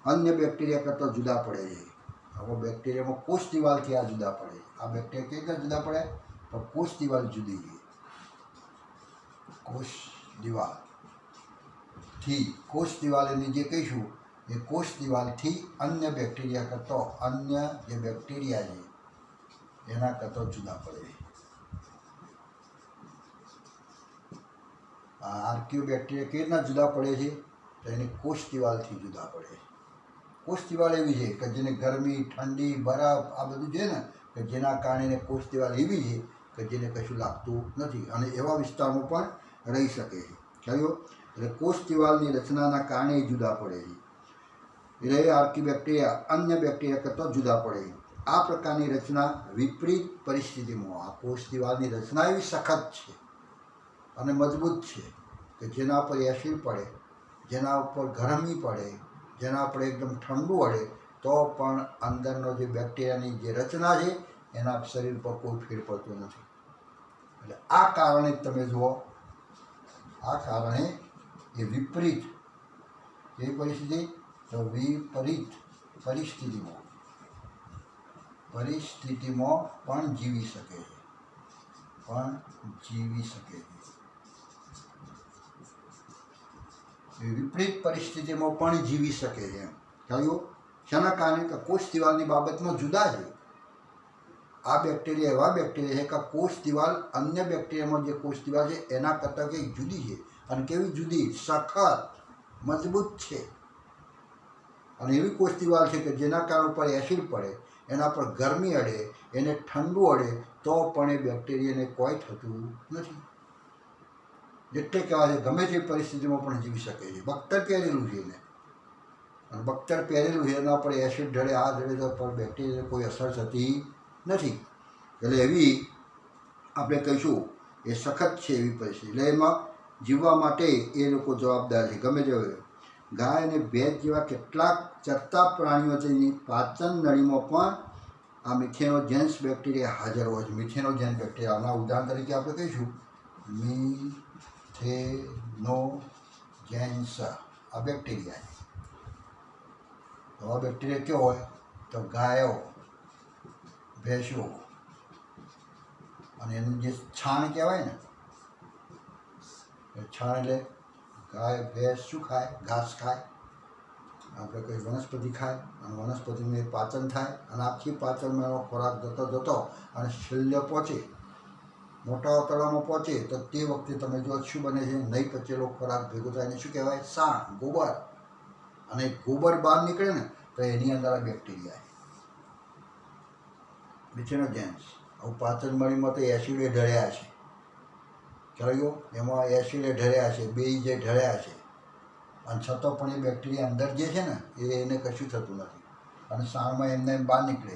[SPEAKER 1] અન્ય બેક્ટેરિયા કરતાં જુદા પડે છે. આવા બેક્ટેરિયામાં કોષ દિવાલથી આ જુદા પડે છે. આ બેક્ટેરિયા કઈ રીતે જુદા પડે? તો કોષ દિવાલ જુદી છે. કોષ દિવાલ એની જે કહીશું એ કોષ દિવાલથી અન્ય બેક્ટેરિયા કરતાં, અન્ય જે બેક્ટેરિયા છે એના કરતાં જુદા પડે છે. આ આર્કિયો બેક્ટેરિયા કેવી રીતના જુદા પડે છે? તો એની કોષ દિવાલથી જુદા પડે છે. કોષ દિવાલ એવી છે કે જેને ગરમી, ઠંડી, બરફ આ બધું છે ને, કે જેના કારણે કોષ દિવાલ એવી છે કે જેને કશું લાગતું નથી અને એવા વિસ્તારમાં પણ રહી શકે છે. ખ્યાલ? એટલે કોષ દિવાલની રચનાના કારણે જુદા પડે છે. એટલે આર્કીબેક્ટેરિયા અન્ય બેક્ટેરિયા કરતાં જુદા પડે છે. આ પ્રકારની રચના વિપરીત પરિસ્થિતિમાં, આ કોષ દિવાલની રચના એવી સખત છે અને મજબૂત છે કે જેના પર એસિડ પડે, જેના ઉપર ગરમી પડે, જેના પર એકદમ ઠંડુ પડે તો પણ અંદરનો જે બેક્ટેરિયાની જે રચના છે એના શરીર પર કોઈ ફેર પડતો નથી. એટલે આ કારણે તમે જુઓ, આ કારણે એ વિપરીત કેવી પરિસ્થિતિ, તો વિપરીત પરિસ્થિતિમાં પણ જીવી શકે છે, વિપરીત પરિસ્થિતિમાં પણ જીવી શકે છે. કહ્યું શાના કારણે? કે કોષ દિવાલની બાબતમાં જુદા છે. આ બેક્ટેરિયા એવા બેક્ટેરિયા છે કે કોષ દિવાલ અન્ય બેક્ટેરિયામાં જે કોષ દિવાલ છે એના કરતાં કંઈક જુદી છે. અને કેવી જુદી? સખત, મજબૂત છે. અને એવી કોષ દિવાલ છે કે જેના કારણ ઉપર એસિડ પડે, એના પર ગરમી અડે, એને ઠંડુ અડે તો પણ એ બેક્ટેરિયાને કોઈ થતું નથી. એટલે કહેવાય છે ગમે તે પરિસ્થિતિમાં પણ જીવી શકે છે. બખ્તર પહેરેલું છે એને, અને બખ્તર પહેરેલું છે એના પર એસિડ ઢળે, આ ઢળે તો પણ બેક્ટેરિયાને કોઈ અસર થતી નથી. એટલે એવી આપણે કહીશું એ સખત છે એવી પરિસ્થિતિ. એટલે એમાં જીવવા માટે એ લોકો જવાબદાર છે. ગમે તે હોય, ગાય અને ભેંસ જેવા કેટલાક ચરતા પ્રાણીઓ તેની પાચન નળીમાં પણ આ મિથેનોજેન્સ બેક્ટેરિયા હાજર હોય છે. મિથેનોજેન્સ બેક્ટેરિયાના ઉદાહરણ તરીકે આપણે કહીશું મિથેનોજેન્સ આ બેક્ટેરિયા. તો આ બેક્ટેરિયા કેવો હોય? તો ગાયો, ભેંસો અને એનું જે છાણ કહેવાય ને, એ છાણ એટલે ગાય ભેંસ શું ખાય? ઘાસ ખાય. આપણે કંઈ વનસ્પતિ ખાય અને વનસ્પતિનું એ પાચન થાય અને આખી પાચનમાં એનો ખોરાક જતો જતો અને છેલ્લે પહોંચે, મોટા આંતરડામાં પહોંચે તો તે વખતે તમે જો શું બને છે? નહીં પચેલો ખોરાક ભેગો થાય એને શું કહેવાય? સાણ, ગોબર. અને ગોબર બહાર નીકળે ને તો એની અંદર આ બેક્ટેરિયા મિથેનોજેન્સ. આવું પાચન નળીમાં તો એસિડે ઢળ્યા છે. ખ્યાલ ગયો? એમાં એસિડે ઢળ્યા છે, બેઝ જે ઢળ્યા છે, અને છતાં પણ એ બેક્ટેરિયા અંદર જે છે ને એને કશું થતું નથી અને સાણમાં એમને એમ બહાર નીકળે.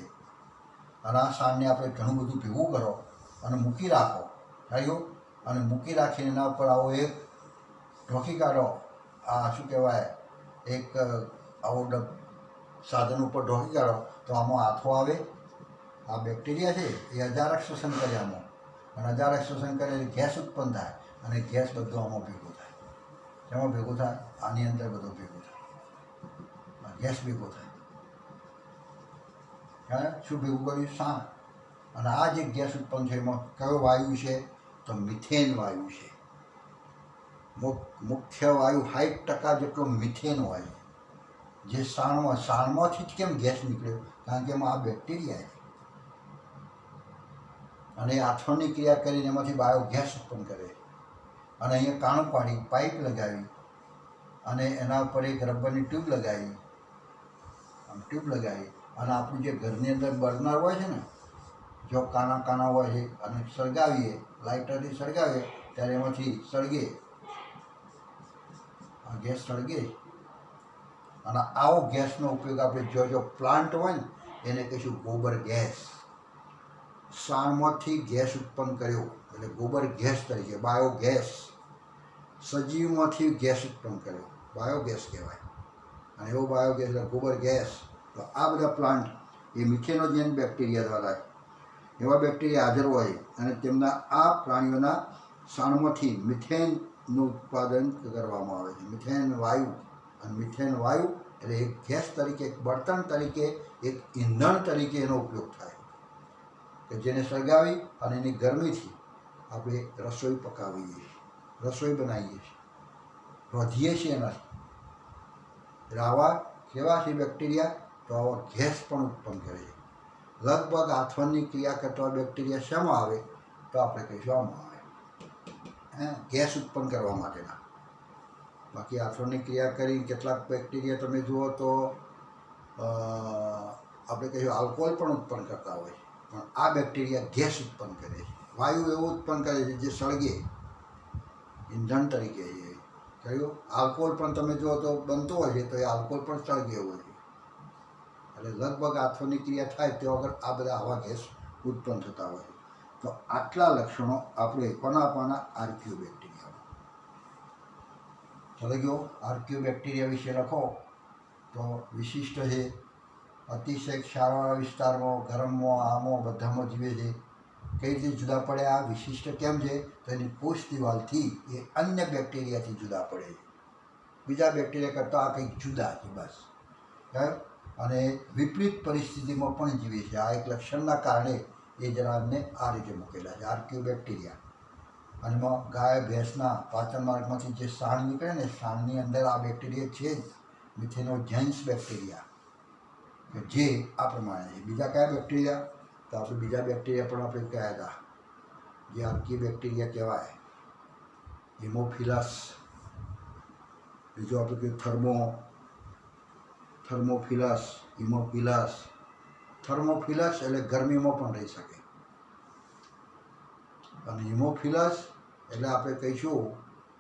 [SPEAKER 1] અને આ સાણને આપણે ઘણું બધું ભેગું કરો અને મૂકી રાખો. ખ્યાલ ગયો? અને મૂકી રાખીને એના ઉપર આવો એક ઢોકી કાઢો, આ શું કહેવાય, એક આવો સાધન ઉપર ઢોકી કાઢો તો આમાં હાથો આવે. આ બેક્ટેરિયા છે એ અજારક શ્વસન કરે આમાં, અને અજારક શ્વસન કરે એટલે ગેસ ઉત્પન્ન થાય અને ગેસ બધું આમાં ભેગો થાય. એમાં ભેગો થાય, આની અંદર બધો ભેગો થાય, ગેસ ભેગો થાય. શું ભેગું કર્યું? સાણ. અને આ જે ગેસ ઉત્પન્ન છે એમાં કયો વાયુ છે? તો મિથેન વાયુ છે. મુખ્ય વાયુ 60% જેટલો મિથેન હોય છે. જે સાણમાંથી જ કેમ ગેસ નીકળ્યો? કારણ કે એમાં આ બેક્ટેરિયા છે અને આથોની ક્રિયા કરીને એમાંથી બાયોગેસ ઉત્પન્ન કરે. અને અહીંયા કાણું પાડી, પાઇપ લગાવી અને એના ઉપર એક રબરની ટ્યુબ લગાવી અને આપણું જે ઘરની અંદર બર્નર હોય છે ને, જો કાણા હોય છે અને સળગાવીએ, લાઇટરથી સળગાવીએ ત્યારે એમાંથી સળગે, આ ગેસ સળગે. અને આવો ગેસનો ઉપયોગ આપણે જો પ્લાન્ટ હોય ને એને કહીશું ગોબર ગેસ. સાણમાંથી ગેસ ઉત્પન્ન કર્યો એટલે ગોબર ગેસ તરીકે, બાયોગેસ. સજીવમાંથી ગેસ ઉત્પન્ન કર્યો, બાયોગેસ કહેવાય. અને એવો બાયોગેસ એટલે ગોબર ગેસ. તો આ બધા પ્લાન્ટ એ મિથેનોજેન બેક્ટેરિયા દ્વારા એવા બેક્ટેરિયા હાજર હોય અને તેમના આ પ્રાણીઓના સાણમાંથી મિથેનનું ઉત્પાદન કરવામાં આવે છે. મિથેન વાયુ. અને મિથેન વાયુ એટલે એક ગેસ તરીકે, એક બળતણ તરીકે, એક ઈંધણ તરીકે એનો ઉપયોગ થાય કે જેને સળગાવી અને એની ગરમીથી આપણે રસોઈ પકાવીએ છીએ, રસોઈ બનાવીએ છીએ, રોધીએ છીએ એનાથી. એટલે આવા કેવા છે બેક્ટેરિયા? તો આવા ગેસ પણ ઉત્પન્ન કરે છે. લગભગ આથવણની ક્રિયા કરતા બેક્ટેરિયા શેમાં આવે? તો આપણે કહીશું આમાં આવે, ગેસ ઉત્પન્ન કરવા માટેના. બાકી આથવણની ક્રિયા કરી કેટલાક બેક્ટેરિયા તમે જુઓ તો આપણે કહીશું આલ્કોહોલ પણ ઉત્પન્ન કરતા હોય. પણ આ બેક્ટેરિયા ગેસ ઉત્પન્ન કરે છે, વાયુ એવો ઉત્પન્ન કરે છે જે સળગે, ઈંધણ તરીકે છે. કહ્યું આલ્કોહોલ પણ તમે જુઓ તો બનતો હોય છે તો એ આલ્કોહોલ પણ સળગે હોય છે. એટલે લગભગ આથોની ક્રિયા થાય તે વગર આ બધા આવા ગેસ ઉત્પન્ન થતા હોય. તો આટલા લક્ષણો આપણે કોના આપવાના? આર્કિયો બેક્ટેરિયા. ચાલો ગયો આર્કિયો બેક્ટેરિયા વિશે લખો તો વિશિષ્ટ છે, અતિશય ક્ષારવાળા વિસ્તારમાં, ગરમમાં, આમાં બધામાં જીવે છે. કઈ રીતે જુદા પડે? આ વિશિષ્ટ કેમ છે? તો એની કોષ દિવાલથી એ અન્ય બેક્ટેરિયાથી જુદા પડે છે. બીજા બેક્ટેરિયા કરતાં આ કંઈક જુદા છે બસ. અને વિપરીત પરિસ્થિતિમાં પણ જીવે છે. આ એક લક્ષણના કારણે એ જણાને આ રીતે મૂકેલા છે આર્કિયો બેક્ટેરિયા. અને એમાં ગાય ભેંસના પાચન માર્ગમાંથી જે સાણ નીકળે ને, સાણની અંદર આ બેક્ટેરિયા છે જ, મિથેનોજેન્સ બેક્ટેરિયા, કે જે આ પ્રમાણે છે. બીજા કયા બેક્ટેરિયા? તો આપણે બીજા બેક્ટેરિયા પણ આપણે કયા હતા જે આર્કિયો બેક્ટેરિયા કહેવાય? હિમોફિલસ, બીજું આપણે કહ્યું થર્મોફિલસ, હિમોફિલસ. થર્મોફિલસ એટલે ગરમીમાં પણ રહી શકે, અને હિમોફિલસ એટલે આપણે કહીશું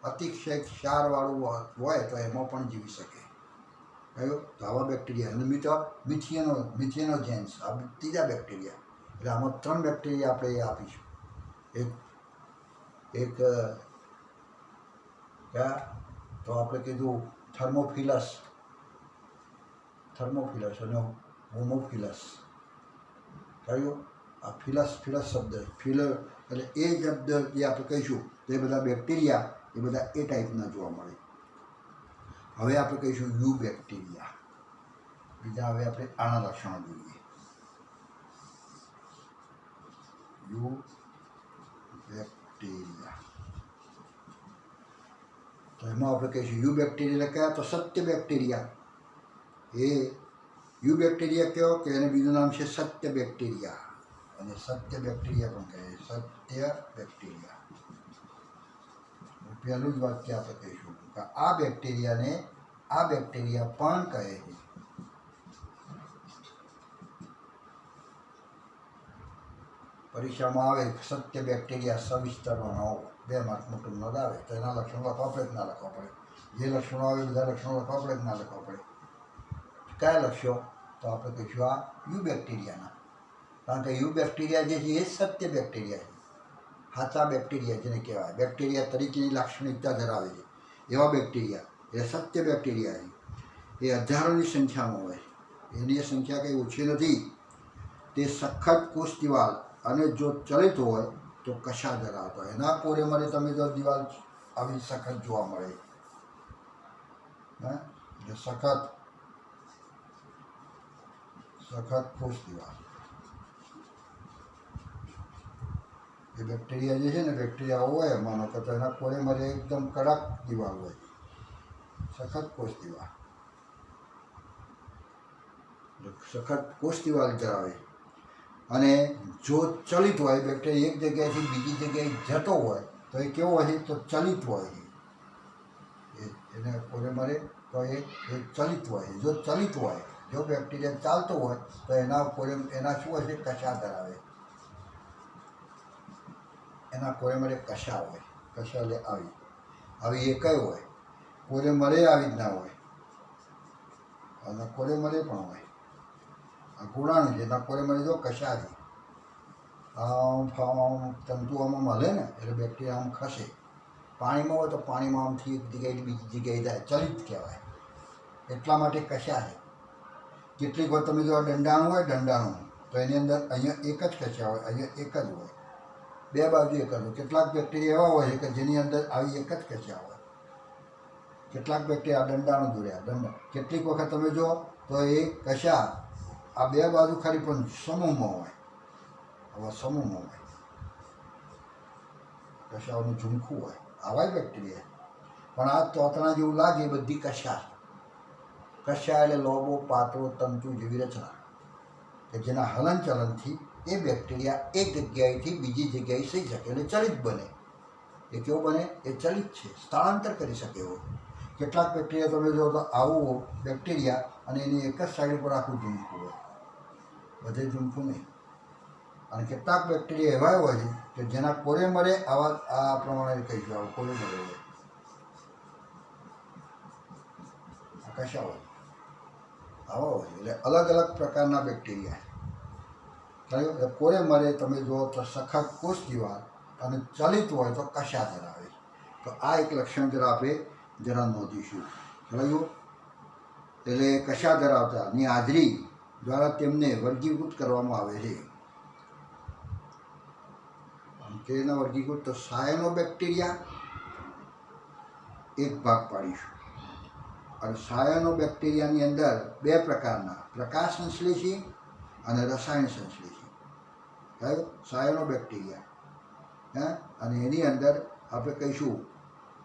[SPEAKER 1] અતિશય ક્ષારવાળું હોય તો એમાં પણ જીવી શકે. કયો? તો આવા બેક્ટેરિયા. અને મિથેનોજેન્સ આ ત્રીજા બેક્ટેરિયા. એટલે આમાં 3 બેક્ટેરિયા આપણે આપીશું. એક કયા? તો આપણે કીધું થર્મોફિલસ અને હોમોફિલસ. કયું? આ ફિલસ શબ્દ, ફિલર એટલે એ શબ્દ જે આપણે કહીશું તો એ બધા બેક્ટેરિયા એ બધા એ ટાઈપના જોવા મળે. હવે આપણે કહીશું યુ બેક્ટેરિયા. બીજા હવે આપણે આના લક્ષણો જોઈએ. You bacteria. તો એમાં આપણે કહીશું યુ બેક્ટેરિયા કયા? તો સત્ય બેક્ટેરિયા. એ યુ બેક્ટેરિયા કયો? કે એને બીજું નામ છે સત્ય બેક્ટેરિયા. અને સત્ય બેક્ટેરિયા પણ કહે છે, સત્ય બેક્ટેરિયા. પહેલું જ વાક્ય આપણે કહીશું કે આ બેક્ટેરિયાને આ બેક્ટેરિયા પણ કહે છે. પરીક્ષામાં આવે સત્ય બેક્ટેરિયા સવિસ્તરમાં 2 માર્કનું ટૂંકનો આવે તો એના લક્ષણો લખવા પડે કે ના લખવા પડે? જે લક્ષણો આવે બધા લક્ષણો લખવા પડે કે ના લખવા પડે? કયા લક્ષ્યો? તો આપણે કહીશું આ યુ બેક્ટેરિયાના. કારણ કે યુ બેક્ટેરિયા જે છે એ સત્ય બેક્ટેરિયા છે, સાચા બેક્ટેરિયા જેને કહેવાય, બેક્ટેરિયા તરીકેની લાક્ષણિકતા ધરાવે છે એવા બેક્ટેરિયા એ સત્ય બેક્ટેરિયા છે. એ હજારોની સંખ્યામાં હોય, એની સંખ્યા કંઈ ઓછી નથી. તે સખત કોષ દિવાલ અને જો ચલિત હોય તો કશા ધરાવતો હોય. એના કોરેમરે તમે જો દિવાલ આવી સખત જોવા મળે, જે સખત કોષ દિવાલ, એ બેક્ટેરિયા જે છે ને, બેક્ટેરિયા હોય માનો કે તો એના કોરેમરે એકદમ કડક દિવાલ હોય, સખત કોષ દિવાલ. સખત કોષ દિવાલ ધરાવે. અને જો ચલિત હોય, બેક્ટેરિયા એક જગ્યાએથી બીજી જગ્યાએ જતો હોય તો એ કેવો હોય? તો ચલિત હોય. એને કોરેમરે તો એ ચલિત હોય. જો ચલિત હોય, જો બેક્ટેરિયા ચાલતો હોય તો એના શું હશે? કશા ધરાવે. એના કોરેમરે કશા હોય. કશા એટલે આવી એકય હોય. કોરેમરે આવી જ ના હોય, અને કોરેમરે પણ હોય. આ ગુણાણુ છે, એના કોરેમરે જો કશા છે. આમ તંતુ આમાં મળે ને એટલે બેક્ટેરિયા આમ ખસે. પાણીમાં હોય તો પાણીમાં આમથી એક જગ્યાએ બીજી જગ્યાએ જાય, ચલિત કહેવાય. એટલા માટે કશા છે. કેટલીક વાર તમે જો દંડાણું હોય, દંડાણું તો એની અંદર અહીંયા એક જ કશા હોય, અહીંયા એક જ હોય, 2 બાજુ એક જ હોય. કેટલાક બેક્ટેરિયા એવા હોય છે કે જેની અંદર આવી એક જ કશા હોય. કેટલાક બેક્ટેરિયા દંડાણું જોડ્યા, કેટલીક વખત તમે જો તો એ કશા આ 2 બાજુ ખરી પણ સમૂહમાં હોય. આવા સમૂહમાં હોય, કશાઓનું ઝુમખું હોય. આવા બેક્ટેરિયા. પણ આ તોતણા જેવું લાગે એ બધી કશા. કશા એટલે લોબો, પાતળો, તંતુ જેવી રચના કે જેના હલનચલનથી એ બેક્ટેરિયા એક જગ્યાએથી બીજી જગ્યાએ જઈ શકે એટલે ચલિત બને. એ કેવો બને? એ ચલિત છે, સ્થળાંતર કરી શકે એવો. કેટલાક બેક્ટેરિયા તમે જો તો આવું બેક્ટેરિયા અને એની એક જ સાઈડ ઉપર આખું ઝુમખું હોય, બધે ઝુમખું નહીં. અને કેટલાક બેક્ટેરિયા એવા હોય છે કે જેના કોરેમરે આવા આ પ્રમાણે કહીશું આવું કોરેમરે હોય આ કશા હોય આવા હોય એટલે અલગ અલગ પ્રકારના બેક્ટેરિયા એટલે કોરેમરે તમે જુઓ તો સખત કોષ દિવાલ અને ચલિત હોય તો કશા ધરાવે. તો આ એક લક્ષણ જરા આપણે જરા નોંધીશું. સમજ્યું? એટલે કશા ધરાવતાની હાજરી દ્વારા તેમને વર્ગીકૃત કરવામાં આવે છે. તેના વર્ગીકૃત તો સાયનો બેક્ટેરિયા એક ભાગ પાડીશું. અને સાયનો બેક્ટેરિયાની અંદર બે પ્રકારના પ્રકાશ સંશ્લેષી અને રસાયણ સંશ્લેષી થયો સાયનો બેક્ટેરિયા. અને એની અંદર આપણે કહીશું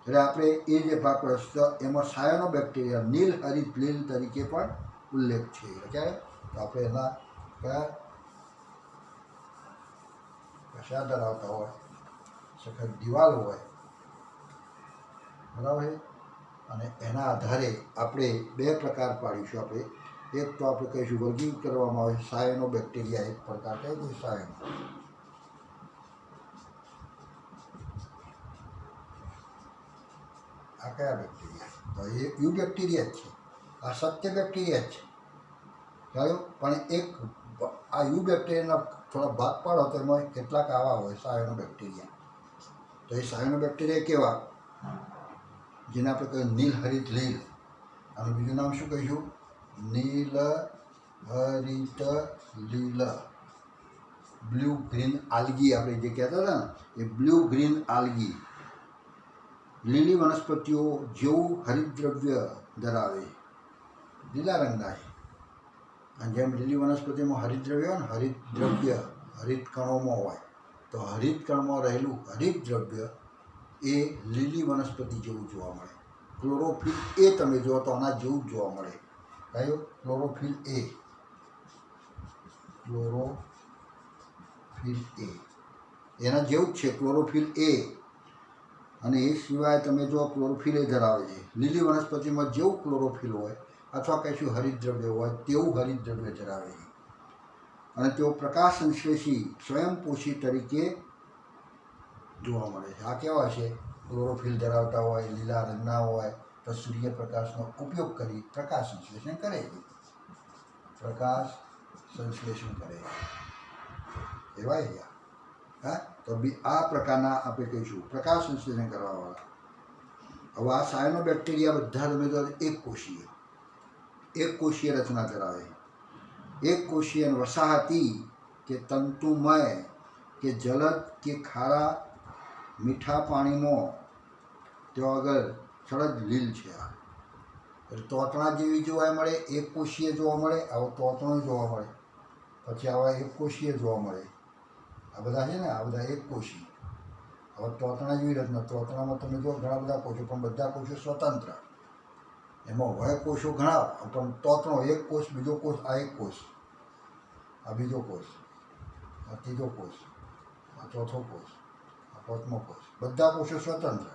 [SPEAKER 1] એટલે આપણે એ જે ભાગ પડશે એમાં સાયનો બેક્ટેરિયા નીલ હરિત લીલ તરીકે પણ ઉલ્લેખ છે. ક્યારે તો આપણે એના કશા ધરાવતા હોય સખત દિવાલ હોય બરાબર છે. અને એના આધારે આપણે બે પ્રકાર પાડીશું. આપણે એક તો આપણે કહીશું વર્ગીકૃત કરવામાં આવે સાયનો બેક્ટેરિયા એક પ્રકાર કહે છે સાયનો. આ કયા બેક્ટેરિયા? તો એ યુ બેક્ટેરિયા જ છે. આ સત્ય બેક્ટેરિયા જ છે. ખ્યાલ? પણ એક આ યુ બેક્ટેરિયાના થોડા ભાગ પાડો તો એમાં કેટલાક આવા હોય સાયનો બેક્ટેરિયા. તો એ સાયનો બેક્ટેરિયા કેવા? જેને આપણે કહીએ નીલ હરિત લીલ. આનું બીજું નામ શું કહીશું? નીલ હરિત લીલ. બ્લુ ગ્રીન આલ્ગી આપણે જે કહેતા હતા ને એ બ્લુ ગ્રીન આલ્ગી લીલી વનસ્પતિઓ જેવું હરિતદ્રવ્ય ધરાવે લીલા રંગના છે. અને જેમ લીલી વનસ્પતિમાં હરિતદ્રવ્ય હોય ને હરિતદ્રવ્ય હરિત કણોમાં હોય તો હરિત કણમાં રહેલું હરિતદ્રવ્ય એ લીલી વનસ્પતિ જેવું જોવા મળે. ક્લોરોફિલ એ તમે જુઓ તો આના જેવું જ જોવા મળે. કયું? ક્લોરોફિલ એ. ક્લોરોફિલ એ એના જેવું જ છે ક્લોરોફિલ એ. અને એ સિવાય તમે જો ક્લોરોફિલ એ ધરાવે છે લીલી વનસ્પતિમાં જેવું ક્લોરોફિલ હોય અથવા કહીશું હરિતદ્રવ્ય હોય તેવું હરિતદ્રવ્ય ધરાવે છે. અને તેઓ પ્રકાશ સંશ્લેષી સ્વયંપોષી તરીકે જોવા મળે છે. આ કેવા છે? ક્લોરોફિલ ધરાવતા હોય લીલા રંગના હોય તો સૂર્યપ્રકાશનો ઉપયોગ કરી પ્રકાશ સંશ્લેષણ કરે છે. પ્રકાશ સંશ્લેષણ કરે છે એવા છે. હા, તો બી આ પ્રકારના આપણે કહીશું પ્રકાશ સંશ્લેષણ કરવાવાળા. હવે આ સાયનો બેક્ટેરિયા બધા તમે જો એક કોષીય રચના ધરાવે. એક કોષીય વસાહતી કે તંતુમય કે જલદ કે ખારા મીઠા પાણીમાં તેઓ આગળ સળદ લીલ છે. આ એટલે તોતણા જેવી જોવા મળે, એક કોષીય જોવા મળે, આવો તોતણો જોવા મળે, પછી આવા એક કોષીય જોવા મળે. આ બધા છે ને આ બધા એક કોષી. હવે તોતણા જેવી રચના. તોતણામાં તમે જો ઘણા બધા કોષો પણ બધા કોષો સ્વતંત્ર. એમાં હોય કોષો ઘણા પણ તોતણો એક કોષ બીજો કોષ આ એક કોષ આ બીજો કોષ આ ત્રીજો કોષ આ ચોથો કોષ આ પાંચમો કોષ બધા કોષો સ્વતંત્ર.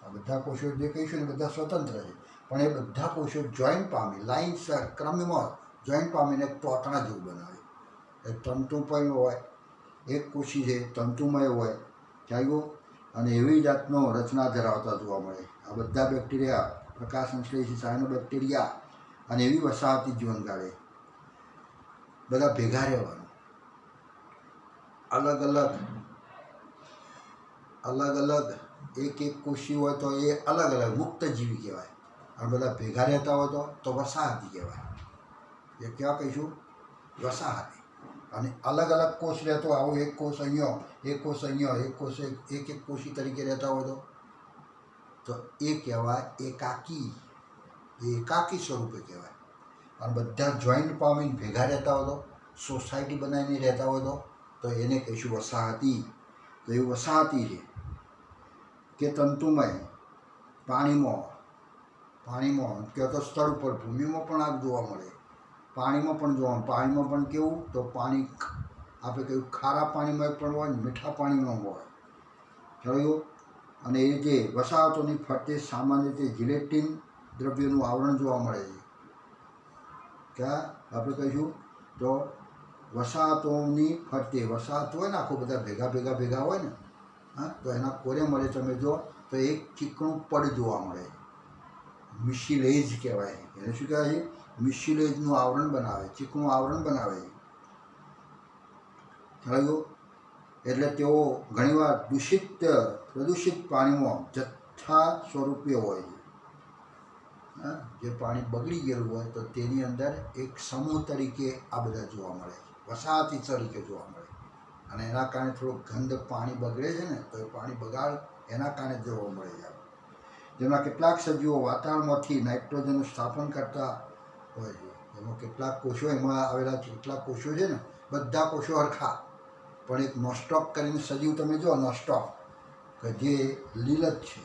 [SPEAKER 1] આ બધા કોષો જે કહીશું ને બધા સ્વતંત્ર છે પણ એ બધા કોષો જોઈન્ટ પામી લાઇનસર ક્રમમાં જોઈન્ટ પામીને તોતણા જેવું બનાવે. એ તંતુમય હોય એક કોષી છે તંતુમય હોય ચાલ્યું અને એવી જાતનો રચના ધરાવતા જોવા મળે. આ બધા બેક્ટેરિયા પ્રકાશ સંશ્લેષી સાયનો બેક્ટેરિયા અને એવી વસાહતી જીવન ગાળે. બધા ભેગા રહેવાનું. અલગ અલગ એક કોષી હોય તો એ અલગ અલગ મુક્ત જીવી કહેવાય. અને બધા ભેગા રહેતા હોય તો વસાહતી કહેવાય. એ કેવા કહીશું? વસાહતી. અને અલગ અલગ કોષ રહેતો આવો એક કોષ અહીંયા એક કોષ અહીંયા એક કોષ એક કોષી તરીકે રહેતા હોય તો એ કહેવાય એકાકી. એ એકાકી સ્વરૂપે કહેવાય. અને બધા જોઈન્ટ પામીને ભેગા રહેતા હોય તો સોસાયટી બનાવીને રહેતા હોય તો એને કહીશું વસાહતી. તો એ વસાહતી છે કે તંતુમય પાણીમાં કે તો સ્થળ ઉપર ભૂમિમાં પણ આ જોવા મળે. પાણીમાં પણ કેવું તો પાણી આપણે કહ્યું ખારા પાણીમાં પણ હોય મીઠા પાણીમાં હોય. જોયું? અને એ જે વસાહતોની ફરતે સામાન્ય રીતે જિલેટિન દ્રવ્યનું આવરણ જોવા મળે છે. ક્યાં આપણે કહીશું તો વસાહતોની ફરતે વસાહત હોય ને આખું બધા ભેગા હોય ને, હા, તો એના કોરે મળે તમે જો તો એક ચીકણું પડ જોવા મળે, મિશિલેજ કહેવાય. એને શું કહેવાય છે? મિશિલેજનું આવરણ બનાવે, ચીકણું આવરણ બનાવે. ખ્યાલ. એટલે તેઓ ઘણીવાર પ્રદૂષિત પાણીમાં જથ્થા સ્વરૂપે હોય છે. હા, જે પાણી બગડી ગયેલું હોય તો તેની અંદર એક સમૂહ તરીકે આ બધા જોવા મળે, વસાહતી તરીકે જોવા મળે. અને એના કારણે થોડું ગંધ પાણી બગડે છે ને, તો એ પાણી બગાડ એના કારણે જોવા મળે છે. જેમાં કેટલાક સજીવો વાતાવરણમાંથી નાઇટ્રોજનનું સ્થાપન કરતા હોય છે. એમાં કેટલાક કોષો એમાં આવેલા છે, કેટલાક કોષો છે ને, બધા કોષો હરખા, પણ એક નોસ્ટોક કરીને સજીવ તમે જો, નોસ્ટોક કે જે લીલ જ છે,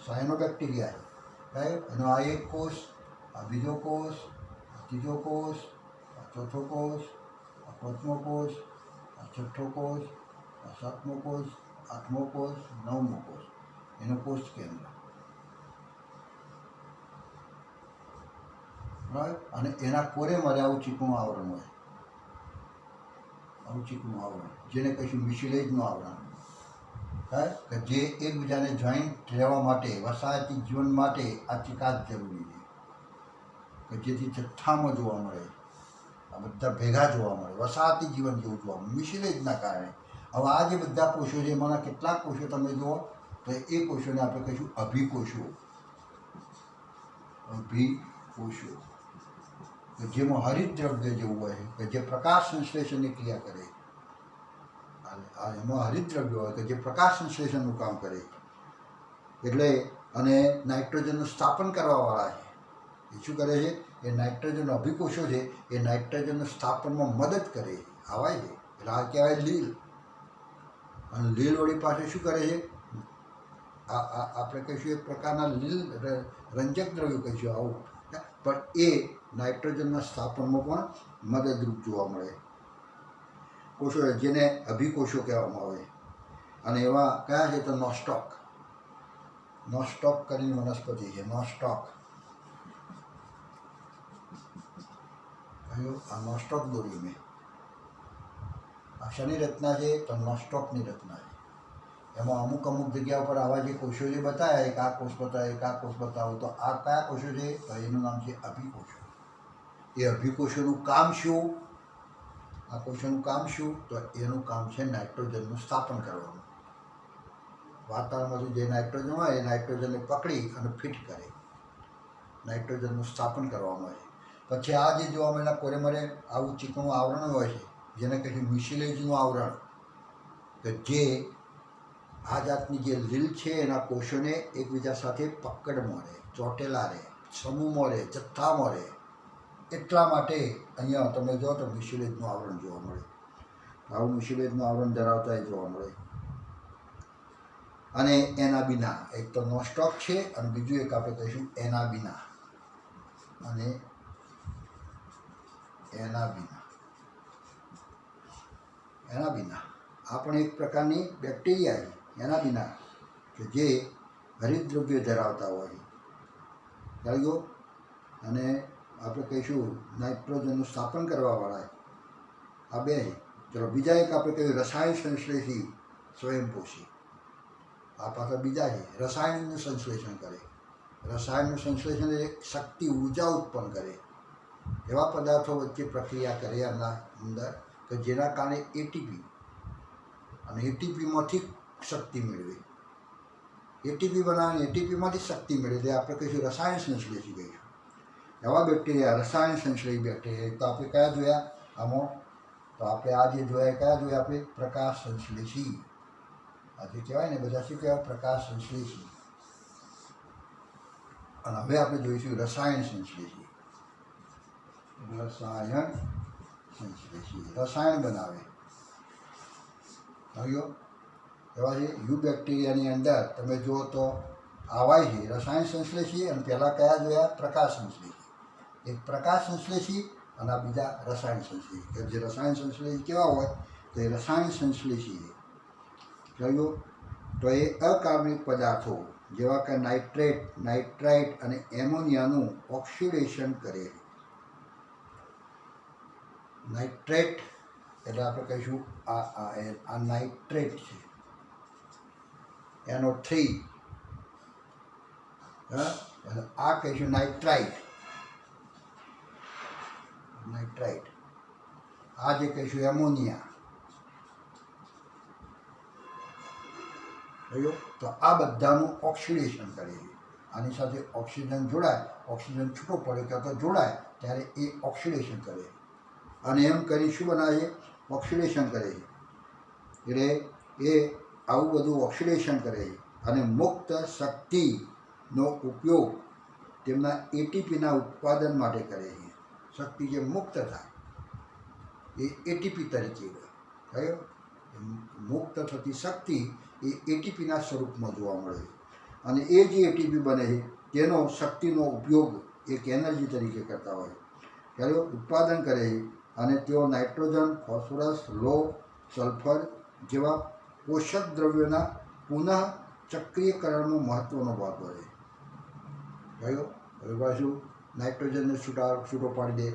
[SPEAKER 1] સાયનોબેક્ટેરિયા છે. એનો આ એક કોષ, આ બીજો કોષ, આ ત્રીજો કોષ, આ ચોથો કોષ, આ પાંચમો કોષ, આ છઠ્ઠો કોષ, આ સાતમો કોષ, આઠમો કોષ, નવમો કોષ, એનો કોષ કેન્દ્ર. અને એના કોરે મારે આવું ચીકણું આવરણ હોય, આવું ચીકણું આવરણ, જેને કહીશું મિશિલેજનું આવરણ. કે જે એકબીજાને જોઈન્ટ રહેવા માટે, વસાહતી જીવન માટે આ ચિકાસ જરૂરી છે, કે જેથી જથ્થામાં જોવા મળે, આ બધા ભેગા જોવા મળે, વસાહતી જીવન જેવું જોવા મળે મિશિલેજના કારણે. હવે આ જે બધા કોષો છે એમાંના કેટલાક કોષો તમે જુઓ તો એ કોષોને આપણે કહીશું અભિકોષો. અભિકોષો કે જેમાં હરિત દ્રવ્ય જેવું હોય, કે જે પ્રકાશ સંશ્લેષણની ક્રિયા કરે. એમાં હરિત દ્રવ્ય હોય કે જે પ્રકાશ સંશ્લેષણનું કામ કરે. એટલે અને નાઇટ્રોજનનું સ્થાપન કરવાવાળા છે. એ શું કરે છે? એ નાઇટ્રોજન અભિકોષો છે, એ નાઇટ્રોજનનું સ્થાપનમાં મદદ કરે, આવાય છે. એટલે આ કહેવાય લીલ. અને લીલ વળી પાસે શું કરે છે? આપણે કહીશું એક પ્રકારના લીલ રંજક દ્રવ્યો કહીશું આવું, પણ એ નાઇટ્રોજનના સ્થાપનમાં પણ મદદરૂપ જોવા મળે. કોષો જેને અભિકોષો કહેવામાં આવે. અને એવા કયા છે? તો નોસ્ટોક. નોસ્ટોક કરીને વનસ્પતિ છે, નોસ્ટોક. આ નોસ્ટોક દોરી મેં. આ શની રચના છે તો નોસ્ટોકની રચના છે. એમાં અમુક જગ્યા પર આવા જે કોષો જે બતાવ્યા, એક આ કોષ બતાવે, એક આ કોષ બતાવો, તો આ કયા કોષો છે? તો એનું નામ છે અભિકોષો. એ અભિકોષોનું કામ શું? આ કોષોનું કામ શું? તો એનું કામ છે નાઇટ્રોજનનું સ્થાપન કરવાનું. વાતાવરણમાંથી જે નાઇટ્રોજન હોય એ નાઇટ્રોજનને પકડી અને ફિટ કરે, નાઇટ્રોજનનું સ્થાપન કરવામાં આવે. પછી આ જે જોવા મળેલા કોરે મળે આવું ચીકણું આવરણ હોય છે, જેને કહીશું મિશિલેજનું આવરણ, કે જે આ જાતની જે લીલ છે એના કોષોને એકબીજા સાથે પકડ મળે, ચોટેલા રહે, સમૂહમાં રહે, જથ્થામાં રહે. એટલા માટે અહીંયા તમે જો તો મિશિલેજનું આવરણ જોવા મળે. આવું મિશિલેજનું આવરણ ધરાવતા એ જોવા મળે. અને એના વિના એક તો નોસ્ટોક છે, અને બીજું એક આપણે કહીશું એના વિના. અને એના વિના આ પણ એક પ્રકારની બેક્ટેરિયા છે, એના વિના, કે જે હરિતદ્રવ્ય ધરાવતા હોય. ખ્યાલ ગયો. અને આપણે કહીશું નાઇટ્રોજનનું સ્થાપન કરવાવાળા. આ બે. ચલો બીજા એક આપણે કહીએ રસાયણ સંશ્લેષી સ્વયંપોષી. આ પાછા બીજા છે, રસાયણનું સંશ્લેષણ કરે. રસાયણનું સંશ્લેષણ એ શક્તિ, ઉર્જા ઉત્પન્ન કરે. એવા પદાર્થો વચ્ચે પ્રક્રિયા કરે એમના અંદર, કે જેના કારણે એટીપી, અને એટીપીમાંથી શક્તિ મેળવે. એટીપી બનાવીને એટીપીમાંથી શક્તિ મેળવે. આપણે કહીશું રસાયણ સંશ્લેષી કહીશું. એવા બેક્ટેરિયા રસાયણ સંશ્લેષી બેક્ટેરિયા. તો આપણે કયા જોયા આમાં? તો આપણે આ જે જોયા કયા જોયા? આપણે પ્રકાશ સંશ્લેષી. આ જે કહેવાય ને બધા શું કહેવાય? પ્રકાશ સંશ્લેષી. અને હવે આપણે જોઈશું રસાયણ સંશ્લેષી. રસાયણ સંશ્લેષી રસાયણ બનાવે. આવ્યો એવા છે યુ બેક્ટેરિયાની અંદર તમે જુઓ તો આવાય છે રસાયણ સંશ્લેષી. અને પહેલાં કયા જોયા? પ્રકાશ સંશ્લેષી. એક પ્રકાશ સંશ્લેષી અને આ બીજા રસાયણ સંશ્લેષી. કે જે રસાયણ સંશ્લેષી કેવા હોય તો એ રસાયણ સંશ્લેષી છે. જોયું તો એ અકાર્બનિક પદાર્થો જેવા કે નાઇટ્રેટ, નાઇટ્રાઇટ અને એમોનિયાનું ઓક્સિડેશન કરે. નાઇટ્રેટ એટલે આપણે કહીશું આ નાઇટ્રેટ છે, NO3. હા, આ કહીશું નાઇટ્રાઇટ. આ જે કહીશું એમોનિયા. જોયું તો આ બધાનું ઓક્સિડેશન કરે છે. આની સાથે ઓક્સિજન જોડાય, ઓક્સિજન છૂટો પડે કે તો જોડાય ત્યારે એ ઓક્સિડેશન કરે અને એમ કરી શું બનાવે છે? ઓક્સિડેશન કરે છે. એટલે એ આવું બધું ઓક્સિડેશન કરે છે અને મુક્ત શક્તિનો ઉપયોગ તેમના એટીપીના ઉત્પાદન માટે કરે છે. શક્તિ જે મુક્ત થાય એ એટીપી તરીકે થયો. મુક્ત થતી શક્તિ એ એટીપીના સ્વરૂપમાં જોવા મળે છે અને એ જે એટીપી બને છે તેનો શક્તિનો ઉપયોગ એક એનર્જી તરીકે કરતા હોય ત્યારે ઉત્પાદન કરે છે અને તેઓ નાઇટ્રોજન, ફોસ્ફરસ, લોહ, સલ્ફર જેવા પોષક દ્રવ્યોના પુનઃ ચક્રીયકરણમાં મહત્ત્વનો ભાગ ભજવે. કયો હવે પાછું નાઇટ્રોજનને છૂટો પાડી દે,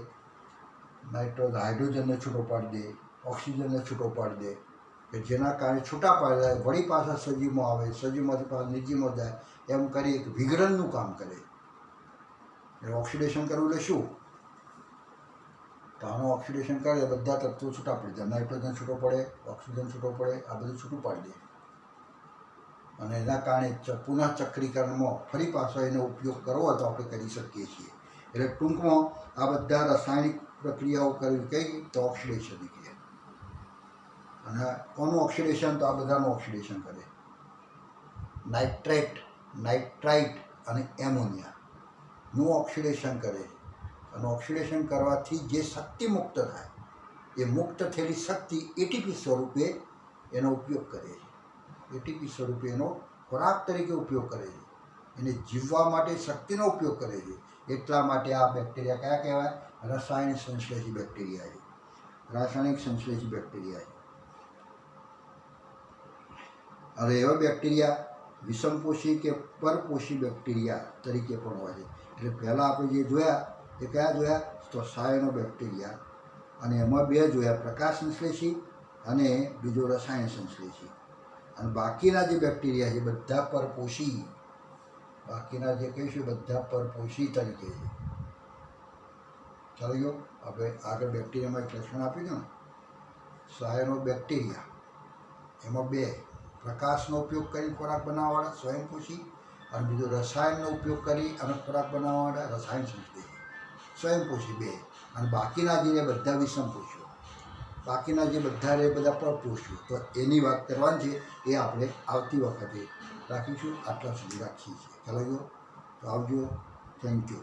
[SPEAKER 1] હાઇડ્રોજનને છૂટો પાડી દે, ઓક્સિજનને છૂટો પાડી દે કે જેના કારણે છૂટા પાડી જાય, વળી પાછા સજીવમાં આવે, સજીવમાંથી પાછા નિર્જીવમાં જાય, એમ કરી એક વિઘટનનું કામ કરે. એટલે ઓક્સિડેશન કરવું એટલે શું? તો આનું ઓક્સિડેશન કરે બધા તત્વો છૂટા પડી જાય. નાઇટ્રોજન છૂટો પડે, ઓક્સિજન છૂટો પડે, આ બધું છૂટું પાડી દે અને એના કારણે પુનઃ ચક્રીકરણમાં ફરી પાછો એનો ઉપયોગ કરવો હોય તો આપણે કરી શકીએ છીએ. એટલે ટૂંકમાં આ બધા રાસાયણિક પ્રક્રિયાઓ કરવી કઈ તો ઓક્સિડેશનની ક્રિયા. અને કોનું ઓક્સિડેશન? તો આ બધાનું ઓક્સિડેશન કરે. નાઇટ્રેટ, નાઇટ્રાઇટ અને એમોનિયાનું ઓક્સિડેશન કરે અને ઓક્સિડેશન કરવાથી જે શક્તિ મુક્ત થાય એ મુક્ત થયેલી શક્તિ એટીપી સ્વરૂપે એનો ઉપયોગ કરે છે. એટીપી સ્વરૂપે એનો ખોરાક તરીકે ઉપયોગ કરે છે. એને જીવવા માટે શક્તિનો ઉપયોગ કરે છે. એટલા માટે આ બેક્ટેરિયા કયા કહેવાય? રાસાયણિક સંશ્લેષી બેક્ટેરિયા છે. રાસાયણિક સંશ્લેષી બેક્ટેરિયા છે. હવે એવા બેક્ટેરિયા વિષમપોષી કે પરપોષી બેક્ટેરિયા તરીકે પણ હોય છે. એટલે પહેલાં આપણે જે જોયા એ કયા જોયા? તો સાયનો બેક્ટેરિયા, અને એમાં બે જોયા, પ્રકાશ સંશ્લેષી અને બીજો રસાયણ સંશ્લેષી. અને બાકીના જે બેક્ટેરિયા છે બધા પરપોષી, બાકીના જે કહીશું બધા પરપોષી તરીકે છે. ચાલો ગયો. આપણે આગળ બેક્ટેરિયામાં એક લક્ષણ આપ્યું હતું ને, સાયનો બેક્ટેરિયા, એમાં બે, પ્રકાશનો ઉપયોગ કરી ખોરાક બનાવવાવાળા સ્વયંપોષી અને બીજો રસાયણનો ઉપયોગ કરી અને ખોરાક બનાવવાવાળા રસાયણ સંશ્લેષી. સ્વયંપોષી બે. અને બાકીના જે બધા વિષમપોષીઓ, બાકીના જે બધા રહે બધા પરપોષીઓ. તો એની વાત કરવાની છે એ આપણે આવતી વખતે રાખીશું. આટલા સુધી રાખીએ છીએ. ચાલો ગયો. તો આવજો. Thank you.